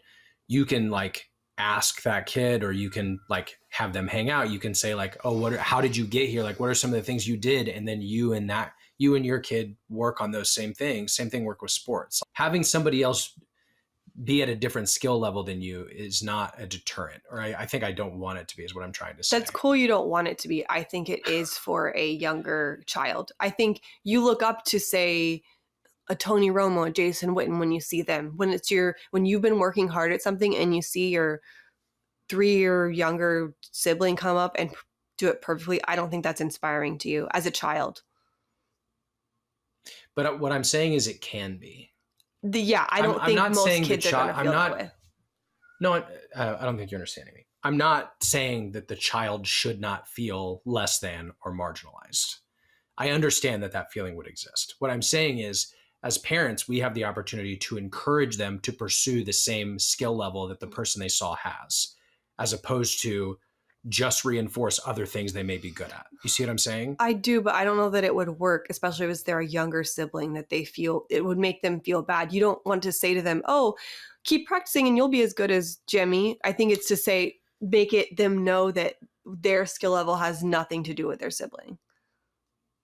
You can like ask that kid, or you can like have them hang out. You can say like, oh, how did you get here? Like, what are some of the things you did? And then you and your kid work on those same things. Same thing, work with sports. Having somebody else be at a different skill level than you is not a deterrent, or I think I don't want it to be, is what I'm trying to say. That's cool. You don't want it to be. I think it is for a younger child. I think you look up to, say, a Tony Romo, a Jason Witten, when you see them, when you've been working hard at something and you see your 3-year younger sibling come up and do it perfectly. I don't think that's inspiring to you as a child. But what I'm saying is it can be. I don't think most kids are going to feel that way. No, I don't think you're understanding me. I'm not saying that the child should not feel less than or marginalized. I understand that feeling would exist. What I'm saying is, as parents, we have the opportunity to encourage them to pursue the same skill level that the person they saw has, as opposed to just reinforce other things they may be good at. You see what I'm saying? I do, but I don't know that it would work, especially if they're a younger sibling, that they feel it would make them feel bad. You don't want to say to them, oh, keep practicing and you'll be as good as Jimmy. I think it's to say, make them know that their skill level has nothing to do with their sibling.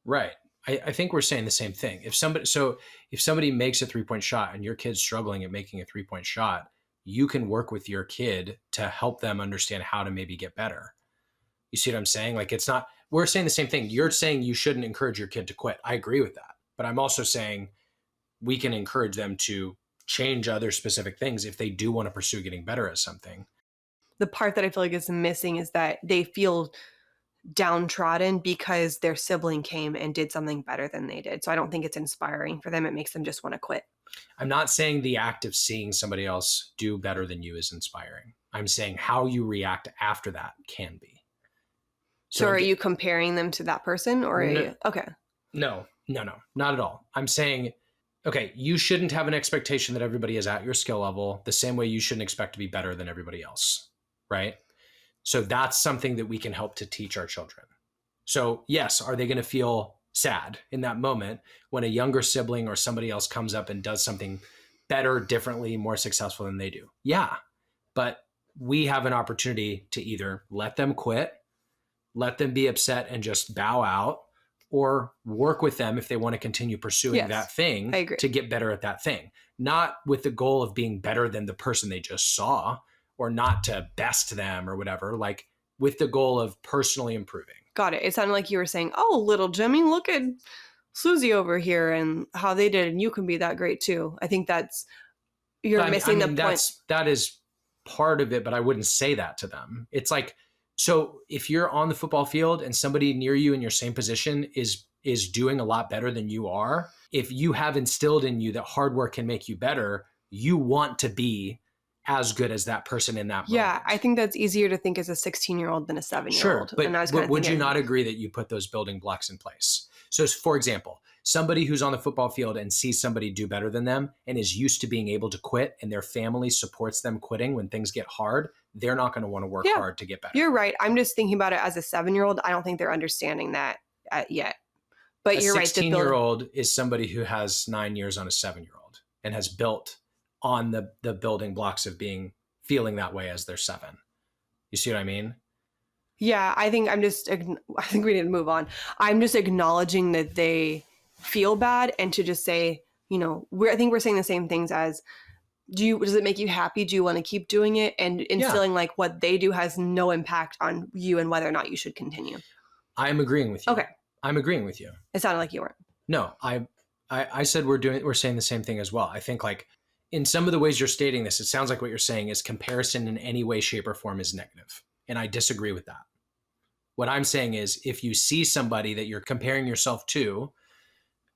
Right. I think we're saying the same thing. If somebody makes a 3-point shot and your kid's struggling at making a 3-point shot, you can work with your kid to help them understand how to maybe get better. You see what I'm saying? Like, we're saying the same thing. You're saying you shouldn't encourage your kid to quit. I agree with that. But I'm also saying we can encourage them to change other specific things if they do want to pursue getting better at something. The part that I feel like is missing is that they feel downtrodden because their sibling came and did something better than they did. So I don't think it's inspiring for them. It makes them just want to quit. I'm not saying the act of seeing somebody else do better than you is inspiring. I'm saying how you react after that can be. So are you comparing them to that person, or okay? No, not at all. I'm saying, okay, you shouldn't have an expectation that everybody is at your skill level the same way you shouldn't expect to be better than everybody else, right? So that's something that we can help to teach our children. So yes, are they going to feel sad in that moment when a younger sibling or somebody else comes up and does something better, differently, more successful than they do? Yeah. But we have an opportunity to either let them quit, let them be upset and just bow out, or work with them if they want to continue pursuing that thing to get better at that thing. Not with the goal of being better than the person they just saw, or not to best them or whatever, like with the goal of personally improving. Got it. It sounded like you were saying, oh, little Jimmy, look at Susie over here and how they did, and you can be that great too. I think you're missing the point. That is part of it, but I wouldn't say that to them. It's like, so if you're on the football field and somebody near you in your same position is doing a lot better than you are, if you have instilled in you that hard work can make you better, you want to be as good as that person in that moment. Yeah, I think that's easier to think as a 16-year-old than a 7-year-old. Sure, but would you not agree that you put those building blocks in place? So for example, somebody who's on the football field and sees somebody do better than them and is used to being able to quit, and their family supports them quitting when things get hard, they're not going to want to work hard to get better. You're right. I'm just thinking about it as a 7-year-old. I don't think they're understanding that yet. But you're right. A 16-year-old is somebody who has 9 years on a 7-year-old and has built on the building blocks of feeling that way as they're 7. You see what I mean? Yeah, I think we need to move on. I'm just acknowledging that they feel bad, and to just say, I think we're saying the same things as, does it make you happy? Do you want to keep doing it? And instilling like what they do has no impact on you and whether or not you should continue. I'm agreeing with you. Okay. I'm agreeing with you. It sounded like you weren't. No, I said we're saying the same thing as well. I think like in some of the ways you're stating this, it sounds like what you're saying is comparison in any way, shape, or form is negative. And I disagree with that. What I'm saying is if you see somebody that you're comparing yourself to,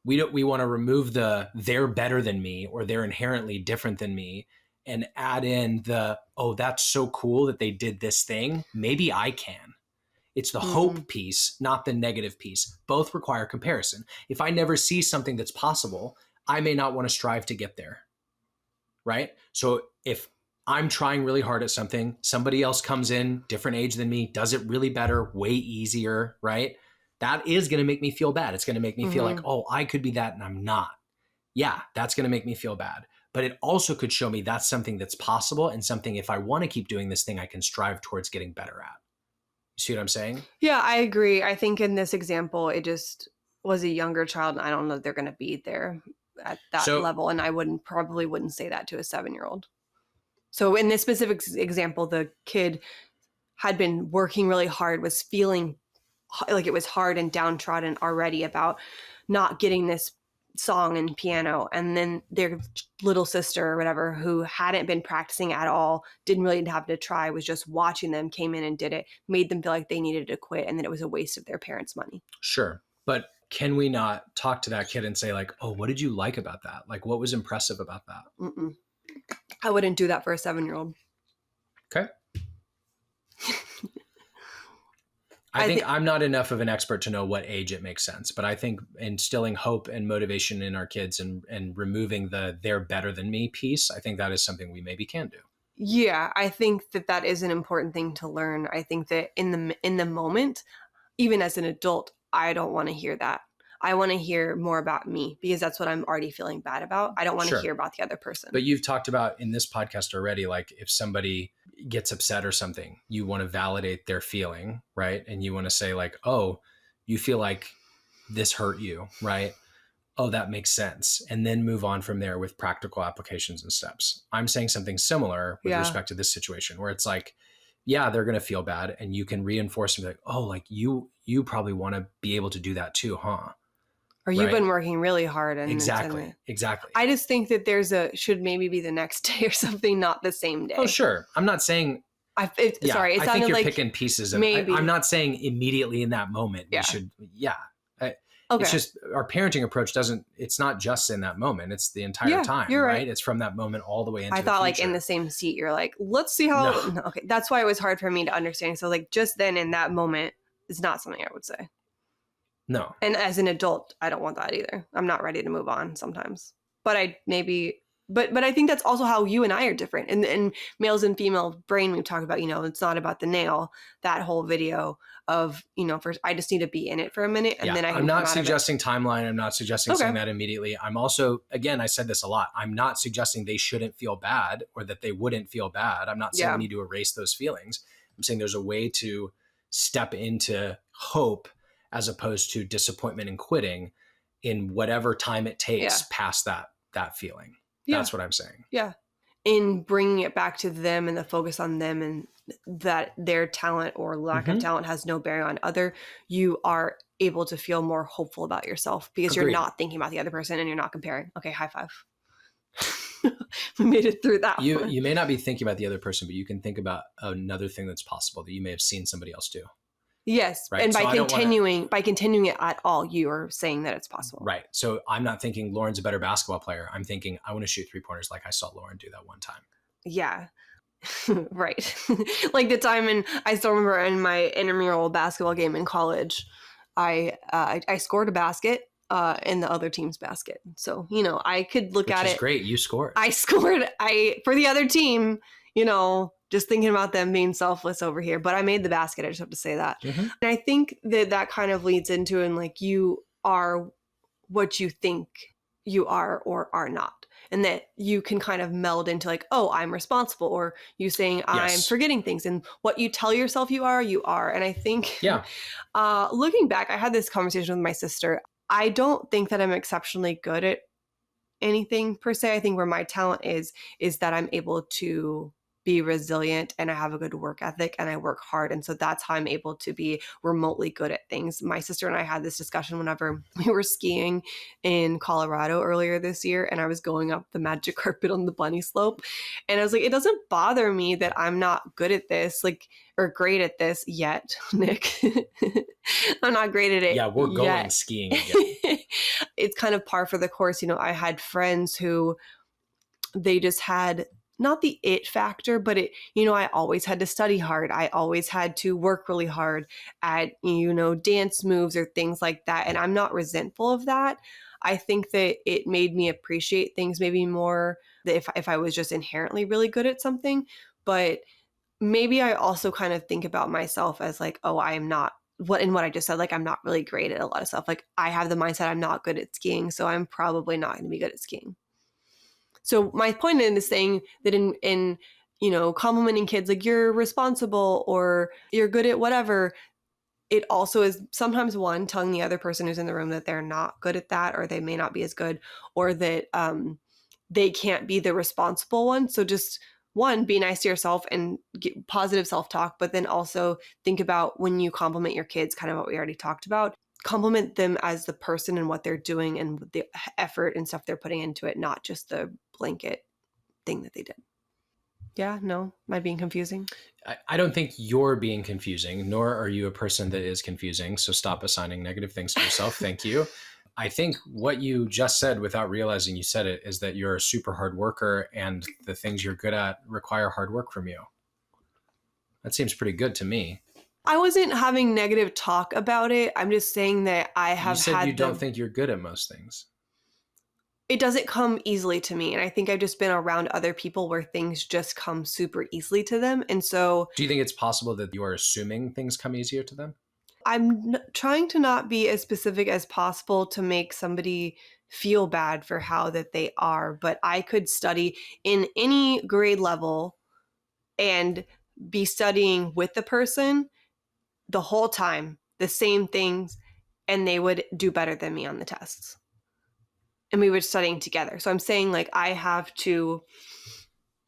we want to remove they're better than me or they're inherently different than me and add in that's so cool that they did this thing. Maybe I can. It's the hope piece, not the negative piece. Both require comparison. If I never see something that's possible, I may not want to strive to get there. Right? So if I'm trying really hard at something, somebody else comes in, different age than me, does it really better, way easier, right? That is going to make me feel bad. It's going to make me feel like, oh, I could be that and I'm not. Yeah, that's going to make me feel bad. But it also could show me that's something that's possible and something, if I want to keep doing this thing, I can strive towards getting better at. You see what I'm saying? Yeah, I agree. I think in this example, it just was a younger child, and I don't know if they're going to be there at that level. And I probably wouldn't say that to a 7-year-old. So in this specific example, the kid had been working really hard, was feeling like it was hard and downtrodden already about not getting this song and piano. And then their little sister or whatever, who hadn't been practicing at all, didn't really have to try, was just watching them, came in and did it, made them feel like they needed to quit and that it was a waste of their parents' money. Sure. But can we not talk to that kid and say like, oh, what did you like about that? Like, what was impressive about that? Mm-mm. I wouldn't do that for a 7-year-old. Okay. I think I'm not enough of an expert to know what age it makes sense, but I think instilling hope and motivation in our kids and removing they're better than me piece, I think that is something we maybe can do. Yeah, I think that is an important thing to learn. I think that in the moment, even as an adult, I don't want to hear that. I want to hear more about me because that's what I'm already feeling bad about. I don't want to hear about the other person. But you've talked about in this podcast already, like if somebody gets upset or something, you want to validate their feeling, right? And you want to say like, oh, you feel like this hurt you, right? Oh, that makes sense. And then move on from there with practical applications and steps. I'm saying something similar with respect to this situation where it's like, yeah, they're going to feel bad. And you can reinforce them like, oh, like you probably want to be able to do that too, huh? Or you've been working really hard. And Exactly. I just think that should maybe be the next day or something, not the same day. Oh, sure. I'm not saying. I think you're picking pieces of maybe. I'm not saying immediately in that moment. Yeah. We should. Yeah. Okay. It's just our parenting approach it's not just in that moment. It's the entire time. You're right. It's from that moment all the way into the thought future. Like in the same seat, you're like, let's see how. No, okay. That's why it was hard for me to understand. So like just then in that moment is not something I would say. No. And as an adult, I don't want that either. I'm not ready to move on sometimes. But I maybe But I think that's also how you and I are different. And males and female brain, we've talked about, it's not about the nail, that whole video of, first I just need to be in it for a minute and then I can I'm come not out suggesting timeline. I'm not suggesting Okay. saying that immediately. I'm also, again, I said this a lot. I'm not suggesting they shouldn't feel bad or that they wouldn't feel bad. I'm not saying we need to erase those feelings. I'm saying there's a way to step into hope as opposed to disappointment and quitting in whatever time it takes past that feeling. That's what I'm saying. Yeah. In bringing it back to them and the focus on them and that their talent or lack of talent has no bearing on other, you are able to feel more hopeful about yourself because you're not thinking about the other person and you're not comparing. Okay, high five. We made it through that. You may not be thinking about the other person, but you can think about another thing that's possible that you may have seen somebody else do. Yes. Right? And so by continuing it at all, you are saying that it's possible. Right. So I'm not thinking Lauren's a better basketball player. I'm thinking I want to shoot 3-pointers like I saw Lauren do that one time. Yeah. Right. Like the time I still remember in my intramural basketball game in college, I scored a basket in the other team's basket. So, I could look at it. Which is great. You scored. I scored for the other team, just thinking about them being selfless over here. But I made the basket. I just have to say that. And I think that kind of leads into, and like, you are what you think you are or are not. And that you can kind of meld into like, oh, I'm responsible. Or you saying I'm forgetting things. And what you tell yourself you are, you are. And I think looking back, I had this conversation with my sister. I don't think that I'm exceptionally good at anything per se. I think where my talent is that I'm able to be resilient and I have a good work ethic and I work hard. And so that's how I'm able to be remotely good at things. My sister and I had this discussion whenever we were skiing in Colorado earlier this year and I was going up the magic carpet on the bunny slope. And I was like, it doesn't bother me that I'm not good at this, or great at this yet, Nick. I'm not great at it. Yeah, we're going skiing again. It's kind of par for the course. I had friends who they just had not the it factor, but I always had to study hard. I always had to work really hard at, dance moves or things like that. And I'm not resentful of that. I think that it made me appreciate things maybe more if I was just inherently really good at something. But maybe I also kind of think about myself as like, oh, I am not what I just said, like, I'm not really great at a lot of stuff. Like I have the mindset I'm not good at skiing, so I'm probably not going to be good at skiing. So my point in is saying that in complimenting kids, like you're responsible or you're good at whatever, it also is sometimes telling the other person who's in the room that they're not good at that, or they may not be as good, or that they can't be the responsible one. So just be nice to yourself and get positive self-talk, but then also think about when you compliment your kids, kind of what we already talked about. Compliment them as the person and what they're doing and the effort and stuff they're putting into it, not just the blanket thing that they did. Yeah, no, am I being confusing? I don't think you're being confusing, nor are you a person that is confusing. So stop assigning negative things to yourself. Thank you. I think what you just said without realizing you said it is that you're a super hard worker and the things you're good at require hard work from you. That seems pretty good to me. I wasn't having negative talk about it. I'm just saying that I have had. You said you don't think you're good at most things. It doesn't come easily to me. And I think I've just been around other people where things just come super easily to them. And so. Do you think it's possible that you are assuming things come easier to them? I'm trying to not be as specific as possible to make somebody feel bad for how that they are. But I could study in any grade level and be studying with the person the whole time, the same things, and they would do better than me on the tests. And we were studying together. So I'm saying like I have to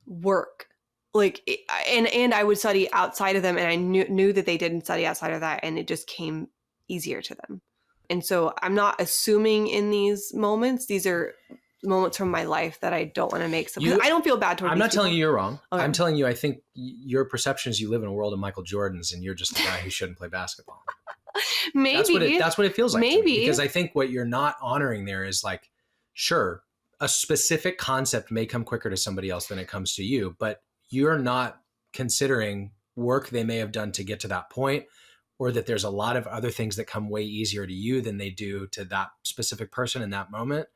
work and I would study outside of them, and I knew that they didn't study outside of that, and it just came easier to them. And so I'm not assuming in these moments. These are moments from my life that I don't want to make. So I don't feel bad toward. I'm not telling you you're wrong. Okay. I'm telling you I think your perception is you live in a world of Michael Jordans, and you're just a guy who shouldn't play basketball. Maybe that's what it feels like. Maybe to me, because I think what you're not honoring there is like, sure, a specific concept may come quicker to somebody else than it comes to you, but you're not considering work they may have done to get to that point, or that there's a lot of other things that come way easier to you than they do to that specific person in that moment.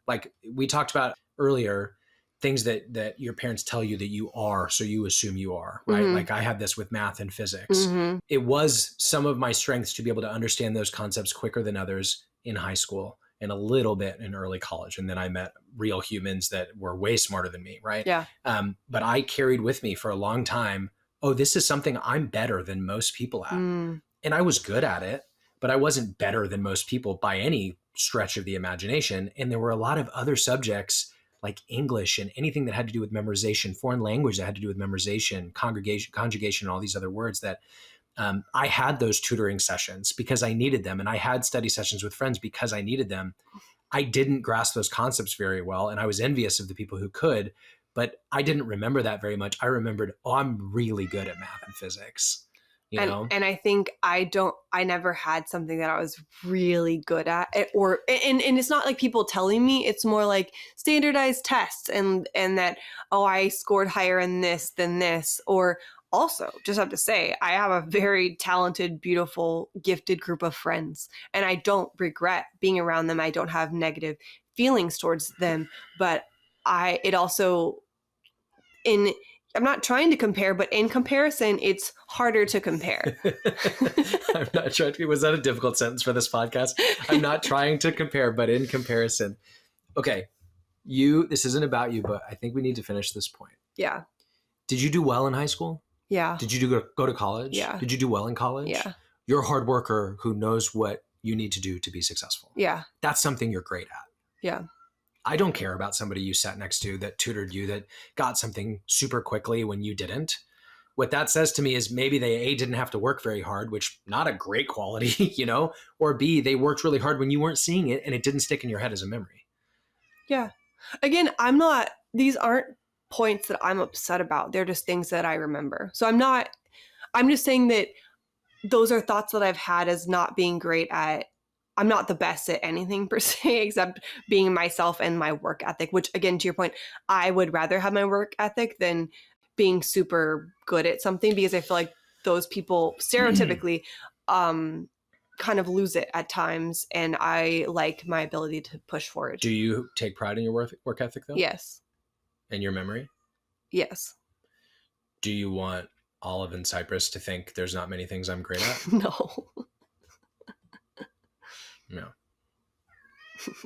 Like we talked about earlier, things that your parents tell you that you are, so you assume you are, right? Like I had this with math and physics. It was some of my strengths to be able to understand those concepts quicker than others in high school and a little bit in early college. And then I met real humans that were way smarter than me, right? Yeah. But I carried with me for a long time, oh, this is something I'm better than most people at. And I was good at it, but I wasn't better than most people by any stretch of the imagination. And there were a lot of other subjects like English and anything that had to do with memorization, foreign language that had to do with memorization, conjugation, and all these other words that I had those tutoring sessions because I needed them. And I had study sessions with friends because I needed them. I didn't grasp those concepts very well. And I was envious of the people who could, but I didn't remember that very much. I remembered, oh, I'm really good at math and physics. You know? And I think I never had something that I was really good at, and it's not like people telling me, it's more like standardized tests and that, oh, I scored higher in this than this. Or also just have to say, I have a very talented, beautiful, gifted group of friends, and I don't regret being around them. I don't have negative feelings towards them, but I'm not trying to compare, but in comparison, it's harder to compare. I'm not trying to. Was that a difficult sentence for this podcast? I'm not trying to compare, but in comparison. Okay. This isn't about you, but I think we need to finish this point. Yeah. Did you do well in high school? Yeah. Did you go to college? Yeah. Did you do well in college? Yeah. You're a hard worker who knows what you need to do to be successful. Yeah. That's something you're great at. Yeah. I don't care about somebody you sat next to that tutored you that got something super quickly when you didn't. What that says to me is maybe they A, didn't have to work very hard, which not a great quality, or B, they worked really hard when you weren't seeing it and it didn't stick in your head as a memory. Yeah. Again, these aren't points that I'm upset about. They're just things that I remember. So I'm just saying that those are thoughts that I've had as not being great at. I'm not the best at anything per se, except being myself and my work ethic, which again, to your point, I would rather have my work ethic than being super good at something, because I feel like those people stereotypically kind of lose it at times. And I like my ability to push forward. Do you take pride in your work ethic though? Yes. And your memory? Yes. Do you want Olive and Cypress to think there's not many things I'm great at? No. No.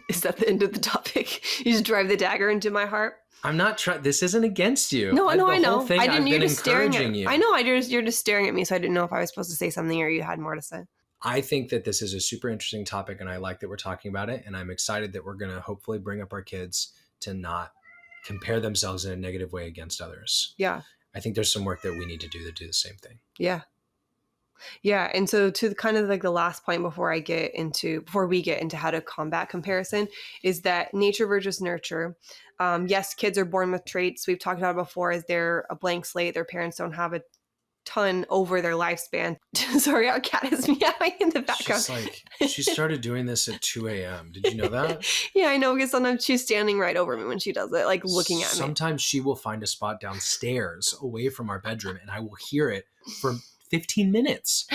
Is that the end of the topic? You just drive the dagger into my heart? I'm not trying. This isn't against you. No, I know. I didn't. You're just staring at you. I know. You're just staring at me, so I didn't know if I was supposed to say something or you had more to say. I think that this is a super interesting topic, and I like that we're talking about it. And I'm excited that we're going to hopefully bring up our kids to not compare themselves in a negative way against others. Yeah. I think there's some work that we need to do the same thing. Yeah. Yeah. And so to kind of like the last point before we get into how to combat comparison is that nature versus nurture. Yes, kids are born with traits. We've talked about it before, as they're a blank slate. Their parents don't have a ton over their lifespan. Sorry, our cat is meowing in the background. She started doing this at 2 a.m. Did you know that? Yeah, I know, because sometimes she's standing right over me when she does it, like looking at me. Sometimes she will find a spot downstairs away from our bedroom and I will hear it for 15 minutes.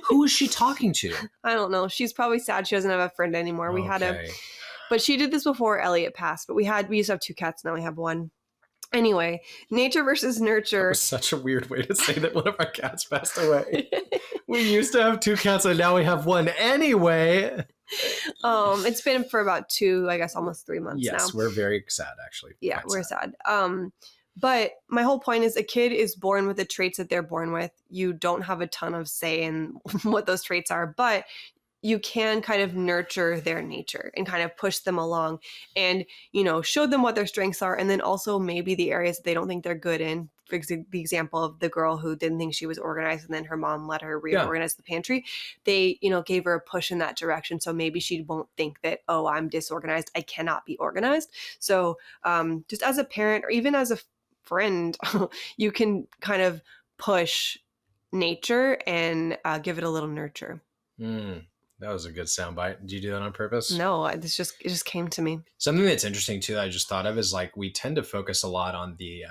Who is she talking to? I don't know. She's probably sad she doesn't have a friend anymore. But she did this before Elliot passed, but we used to have 2 cats. Now we have 1. Anyway, nature versus nurture. That was such a weird way to say that one of our cats passed away. We used to have 2 cats and now we have 1 anyway. It's been for about 2, I guess almost 3 months now. Yes, we're very sad actually. Yeah, we're sad. But my whole point is a kid is born with the traits that they're born with. You don't have a ton of say in what those traits are, but you can kind of nurture their nature and kind of push them along and, show them what their strengths are. And then also maybe the areas that they don't think they're good in. For the example of the girl who didn't think she was organized and then her mom let her reorganize the pantry. They, gave her a push in that direction. So maybe she won't think that, oh, I'm disorganized, I cannot be organized. So just as a parent or even as a friend, you can kind of push nature and give it a little nurture. That was a good soundbite. Did you do that on purpose? No, it just came to me. Something that's interesting too that I just thought of is like we tend to focus a lot on the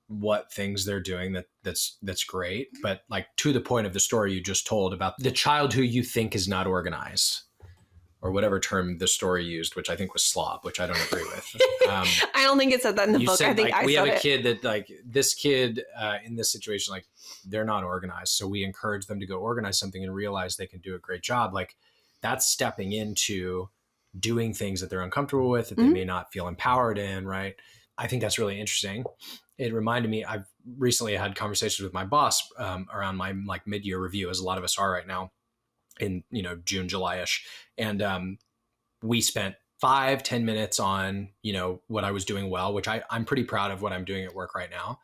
what things they're doing that's great, but like to the point of the story you just told about the child who you think is not organized or whatever term the story used, which I think was slob, which I don't agree with. I don't think it said that in the book. Said, I think like, we have a it. kid that like this kid in this situation, like they're not organized. So we encourage them to go organize something and realize they can do a great job. Like that's stepping into doing things that they're uncomfortable with, that they may not feel empowered in. Right. I think that's really interesting. It reminded me, I've recently had conversations with my boss around my like mid-year review, as a lot of us are right now in, June, July-ish. And we spent 5-10 minutes on, what I was doing well, which I'm pretty proud of what I'm doing at work right now.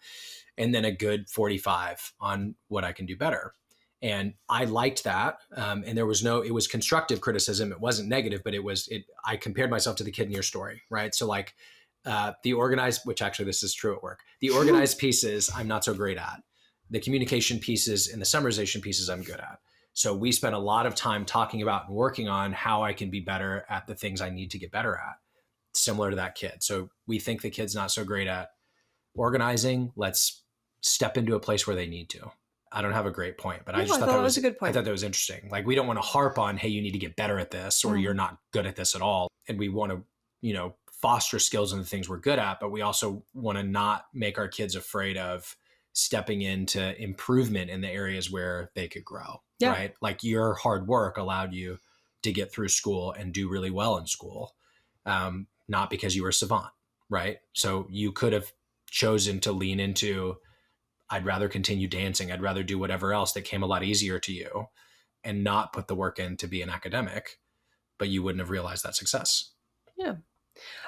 And then a good 45 on what I can do better. And I liked that. And it was constructive criticism. It wasn't negative, but I compared myself to the kid in your story, right? So like the organized, which actually this is true at work, the organized pieces I'm not so great at. The communication pieces and the summarization pieces I'm good at. So we spent a lot of time talking about and working on how I can be better at the things I need to get better at, similar to that kid. So we think the kid's not so great at organizing. Let's step into a place where they need to. I don't have a great point, but I just thought that was a good point. I thought that was interesting. Like we don't want to harp on, hey, you need to get better at this, or you're not good at this at all. And we want to, foster skills in the things we're good at, but we also want to not make our kids afraid of stepping into improvement in the areas where they could grow, right? Like your hard work allowed you to get through school and do really well in school, not because you were a savant, right? So you could have chosen to lean into, I'd rather continue dancing. I'd rather do whatever else that came a lot easier to you and not put the work in to be an academic, but you wouldn't have realized that success. Yeah.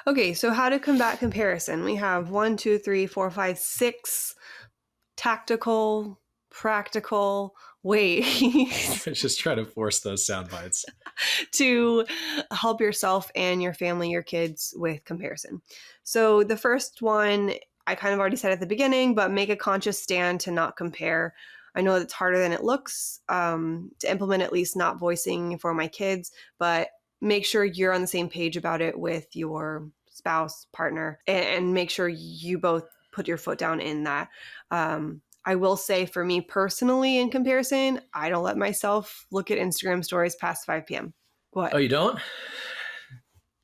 Okay, so how to combat comparison? We have 1, 2, 3, 4, 5, 6 tactical, practical ways Just try to force those sound bites to help yourself and your family, your kids with comparison. So the first one, I kind of already said at the beginning, but make a conscious stand to not compare. I know it's harder than it looks to implement, at least not voicing for my kids, but make sure you're on the same page about it with your spouse, partner, and make sure you both put your foot down in that. I will say for me personally, in comparison, I don't let myself look at Instagram stories past 5 p.m. What? Oh, you don't?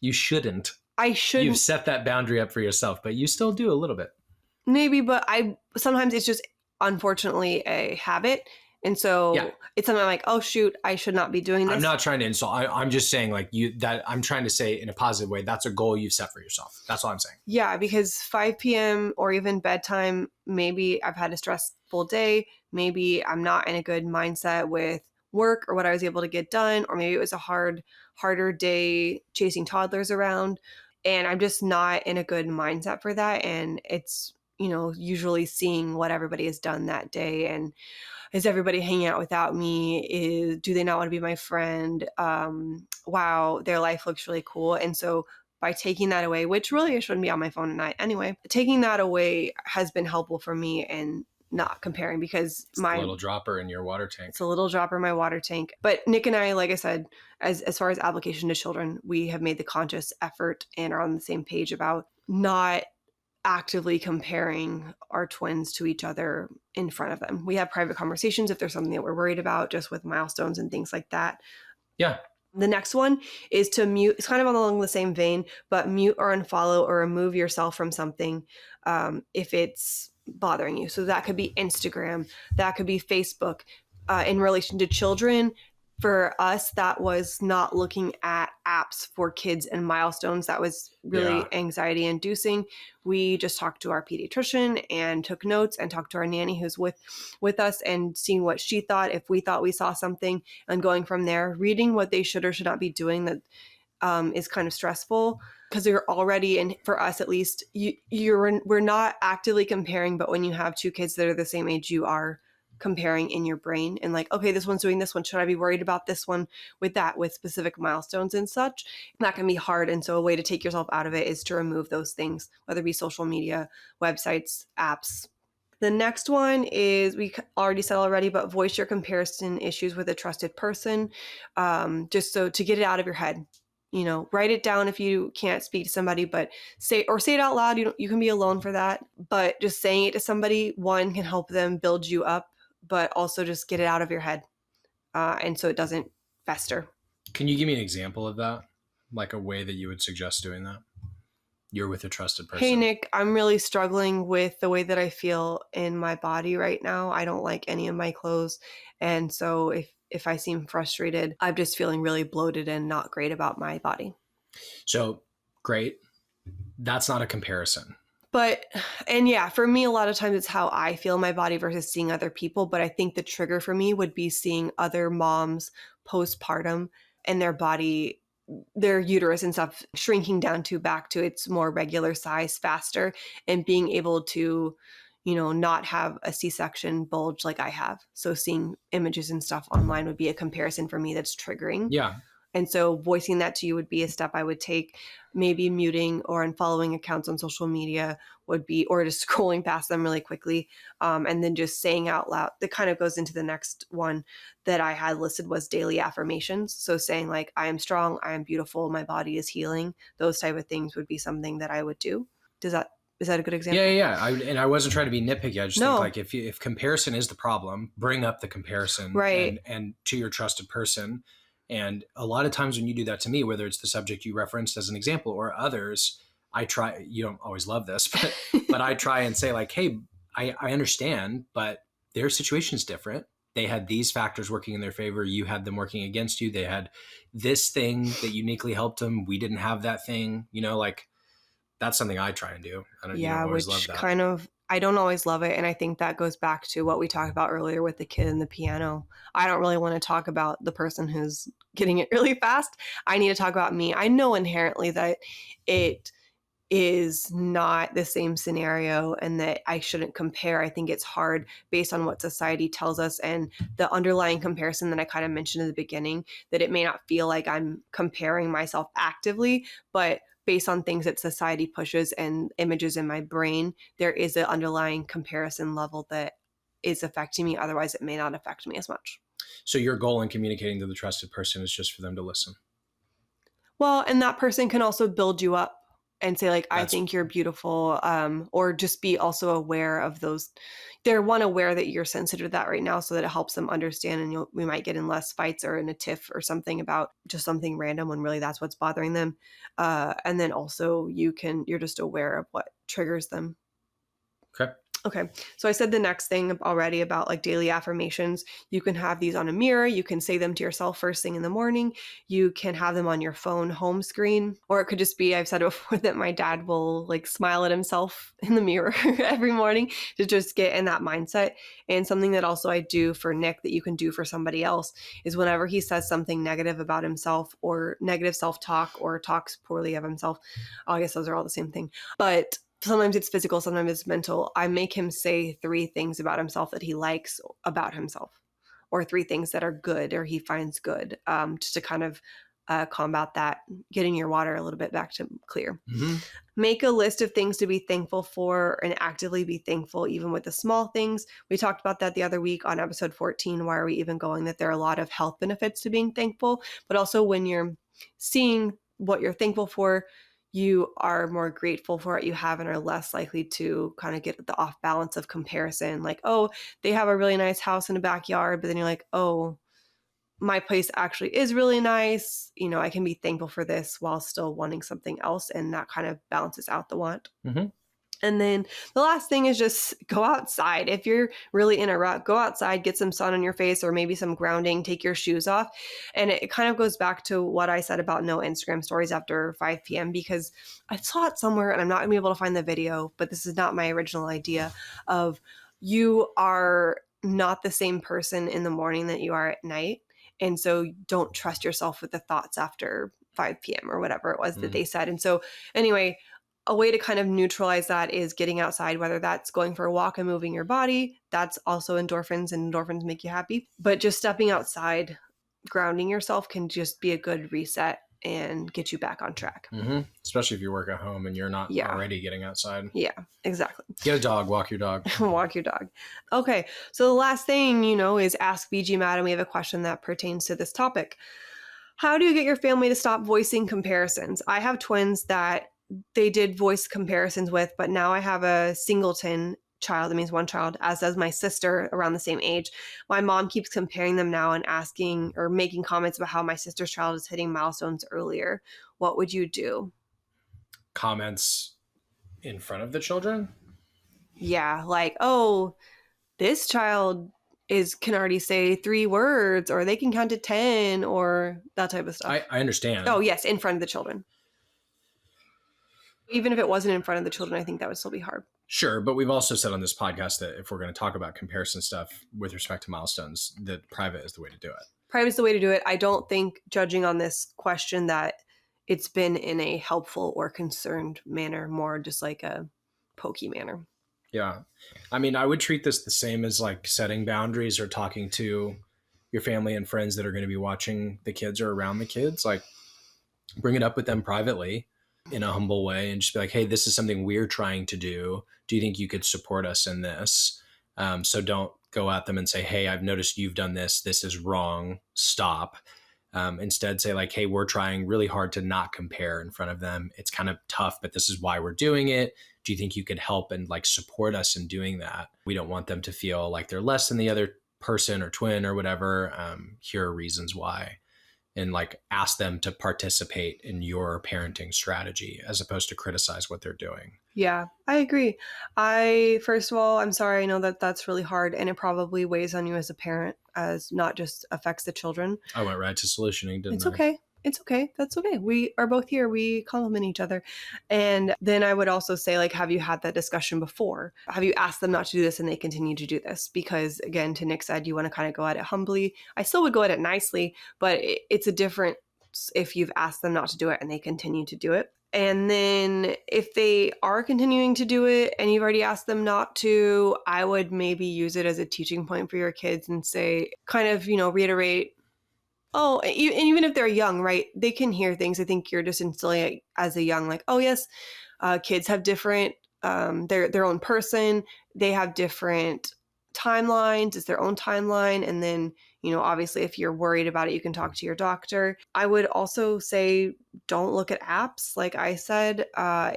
You shouldn't. I shouldn't. You've set that boundary up for yourself, but you still do a little bit. Maybe, but sometimes it's just unfortunately a habit. And so it's something I'm like, oh shoot, I should not be doing this. I'm not trying to insult. I'm just saying I'm trying to say in a positive way, that's a goal you've set for yourself. That's all I'm saying. Yeah, because 5 p.m. or even bedtime, maybe I've had a stressful day. Maybe I'm not in a good mindset with work or what I was able to get done. Or maybe it was a harder day chasing toddlers around. And I'm just not in a good mindset for that. And it's, usually seeing what everybody has done that day. And is everybody hanging out without me? Do they not want to be my friend? Wow, their life looks really cool. And so by taking that away, which really I shouldn't be on my phone at night anyway, taking that away has been helpful for me and not comparing, because it's a little dropper in your water tank. It's a little dropper in my water tank. But Nick and I, like I said, as far as application to children, we have made the conscious effort and are on the same page about not actively comparing our twins to each other in front of them. We have private conversations if there's something that we're worried about, just with milestones and things like that. Yeah. The next one is to mute. It's kind of along the same vein, but mute or unfollow or remove yourself from something if it's bothering you. So that could be Instagram, that could be Facebook. In relation to children, for us, that was not looking at apps for kids and milestones. That was really anxiety inducing. We just talked to our pediatrician and took notes and talked to our nanny who's with us and seeing what she thought, if we thought we saw something, and going from there, reading what they should or should not be doing that is kind of stressful, because you're already, and for us at least, we're not actively comparing, but when you have two kids that are the same age, you are comparing in your brain and like, okay, this one's doing this one. Should I be worried about this one with specific milestones and such? That can be hard. And so a way to take yourself out of it is to remove those things, whether it be social media, websites, apps. The next one is, we already said already, but voice your comparison issues with a trusted person. Just so to get it out of your head. Write it down if you can't speak to somebody, but say it out loud. You can be alone for that, but just saying it to somebody, one, can help them build you up, but also just get it out of your head. And so it doesn't fester. Can you give me an example of that? Like a way that you would suggest doing that? You're with a trusted person. Hey, Nick, I'm really struggling with the way that I feel in my body right now. I don't like any of my clothes. And so if I seem frustrated, I'm just feeling really bloated and not great about my body. So great. That's not a comparison. But, and yeah, for me, a lot of times it's how I feel in my body versus seeing other people. But I think the trigger for me would be seeing other moms postpartum and their body, their uterus and stuff shrinking down to back to its more regular size faster, and being able to, not have a C-section bulge like I have. So seeing images and stuff online would be a comparison for me that's triggering. Yeah. And so voicing that to you would be a step I would take. Maybe muting or unfollowing accounts on social media would be, or just scrolling past them really quickly. And then just saying out loud, that kind of goes into the next one that I had listed was daily affirmations. So saying like, I am strong, I am beautiful, my body is healing. Those type of things would be something that I would do. Is that a good example? Yeah. I wasn't trying to be nitpicky. I just No. think like if comparison is the problem, bring up the comparison, Right. and to your trusted person. And a lot of times when you do that to me, whether it's the subject you referenced as an example or others, I try, you don't always love this, but I try and say like, hey, I understand, but their situation is different. They had these factors working in their favor. You had them working against you. They had this thing that uniquely helped them. We didn't have that thing, like that's something I try and do. I don't, you don't always love that. I don't always love it. And I think that goes back to what we talked about earlier with the kid and the piano. I don't really want to talk about the person who's getting it really fast. I need to talk about me. I know inherently that it is not the same scenario and that I shouldn't compare. I think it's hard based on what society tells us and the underlying comparison that I kind of mentioned in the beginning, that it may not feel like I'm comparing myself actively, but based on things that society pushes and images in my brain, there is an underlying comparison level that is affecting me. Otherwise, it may not affect me as much. So your goal in communicating to the trusted person is just for them to listen. Well, and that person can also build you up and say like, I think you're beautiful, or just be also aware of those. They're aware that you're sensitive to that right now, so that it helps them understand, and we might get in less fights or in a tiff or something about just something random when really that's what's bothering them. And then also you're just aware of what triggers them. Okay. So I said the next thing already about like daily affirmations. You can have these on a mirror. You can say them to yourself first thing in the morning. You can have them on your phone home screen, or it could just be, I've said before that my dad will like smile at himself in the mirror every morning to just get in that mindset. And something that also I do for Nick that you can do for somebody else is whenever he says something negative about himself or negative self-talk or talks poorly of himself, I guess those are all the same thing, but sometimes it's physical, sometimes it's mental. I make him say 3 things about himself that he likes about himself, or 3 things that are good or he finds good, just to kind of combat that, getting your water a little bit back to clear. Mm-hmm. Make a list of things to be thankful for and actively be thankful, even with the small things. We talked about that the other week on episode 14. Why are we even going? That there are a lot of health benefits to being thankful, but also when you're seeing what you're thankful for, you are more grateful for what you have and are less likely to kind of get the off balance of comparison. Like, oh, they have a really nice house in a backyard, but then you're like, oh, my place actually is really nice. I can be thankful for this while still wanting something else. And that kind of balances out the want. Mm-hmm. And then the last thing is just go outside. If you're really in a rut, go outside, get some sun on your face or maybe some grounding, take your shoes off. And it kind of goes back to what I said about no Instagram stories after 5 p.m. because I saw it somewhere and I'm not going to be able to find the video, but this is not my original idea of you are not the same person in the morning that you are at night. And so don't trust yourself with the thoughts after 5 p.m. or whatever it was that they said. And so anyway, a way to kind of neutralize that is getting outside, whether that's going for a walk and moving your body. That's also endorphins, and endorphins make you happy. But just stepping outside, grounding yourself can just be a good reset and get you back on track. Mm-hmm. Especially if you work at home and you're not already getting outside. Yeah, exactly. Get a dog, walk your dog. Walk your dog. Okay, so the last thing, is ask BGMAD, and we have a question that pertains to this topic. How do you get your family to stop voicing comparisons? I have twins that they did voice comparisons with, but now I have a singleton child, that means one child, as does my sister around the same age. My mom keeps comparing them now and asking or making comments about how my sister's child is hitting milestones earlier. What would you do? Comments in front of the children? Yeah, like, oh, this child can already say 3 words, or they can count to 10, or that type of stuff. I understand. Oh, yes, in front of the children. Even if it wasn't in front of the children, I think that would still be hard. Sure, but we've also said on this podcast that if we're going to talk about comparison stuff with respect to milestones, that private is the way to do it. Private is the way to do it. I don't think, judging on this question, that it's been in a helpful or concerned manner, more just like a pokey manner. Yeah. I mean, I would treat this the same as like setting boundaries or talking to your family and friends that are going to be watching the kids or around the kids. Like, bring it up with them privately in a humble way and just be like, hey, this is something we're trying to do. Do you think you could support us in this? So don't go at them and say, hey, I've noticed you've done this. This is wrong. Stop. Instead say like, hey, we're trying really hard to not compare in front of them. It's kind of tough, but this is why we're doing it. Do you think you could help and like support us in doing that? We don't want them to feel like they're less than the other person or twin or whatever. Here are reasons why. And like ask them to participate in your parenting strategy as opposed to criticize what they're doing. Yeah, I agree. First of all, I'm sorry. I know that that's really hard, and it probably weighs on you as a parent, as not just affects the children. I went right to solutioning, didn't I? It's okay. It's okay. That's okay. We are both here. We compliment each other. And then I would also say, like, have you had that discussion before? Have you asked them not to do this and they continue to do this? Because again, to Nick said, you want to kind of go at it humbly. I still would go at it nicely, but it's a difference if you've asked them not to do it and they continue to do it. And then if they are continuing to do it and you've already asked them not to, I would maybe use it as a teaching point for your kids and say, kind of, reiterate, oh, and even if they're young, right, they can hear things. I think you're just instilling it as a young, like, oh, yes, kids have different, they're their own person. They have different timelines. It's their own timeline. And then, obviously, if you're worried about it, you can talk to your doctor. I would also say don't look at apps, like I said,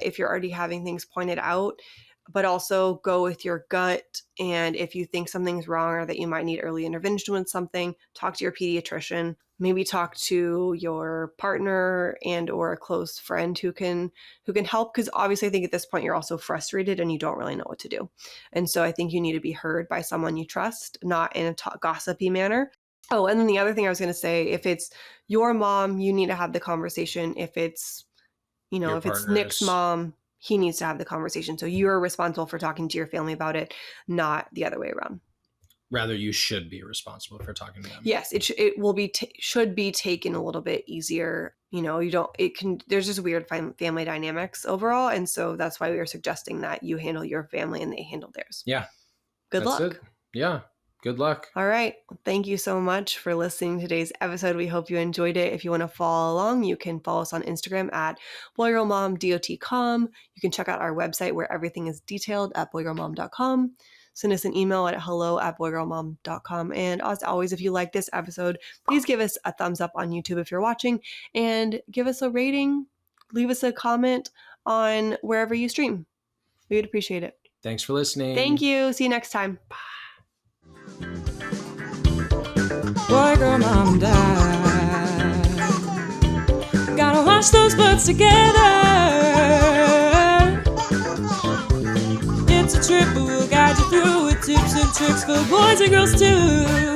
if you're already having things pointed out. But also go with your gut. And if you think something's wrong or that you might need early intervention with something, talk to your pediatrician. Maybe talk to your partner and or a close friend who can help. Because obviously I think at this point you're also frustrated and you don't really know what to do. And so I think you need to be heard by someone you trust, not in a gossipy manner. Oh, and then the other thing I was going to say, if it's your mom, you need to have the conversation. If it's, if it's Nick's mom, he needs to have the conversation. So you're responsible for talking to your family about it, not the other way around. Rather, you should be responsible for talking to them. Yes, it will be should be taken a little bit easier. There's just weird family dynamics overall. And so that's why we were suggesting that you handle your family and they handle theirs. Yeah. Good luck. It. Yeah. Good luck. All right. Thank you so much for listening to today's episode. We hope you enjoyed it. If you want to follow along, you can follow us on Instagram at boygirlmom.com. You can check out our website where everything is detailed at boygirlmom.com. Send us an email at hello@boygirlmom.com. And as always, if you like this episode, please give us a thumbs up on YouTube if you're watching and give us a rating. Leave us a comment on wherever you stream. We would appreciate it. Thanks for listening. Thank you. See you next time. Bye. Boy, girl, mom died. Gotta wash those butts together. It's a trip, but we'll guide you through with tips and tricks for boys and girls too.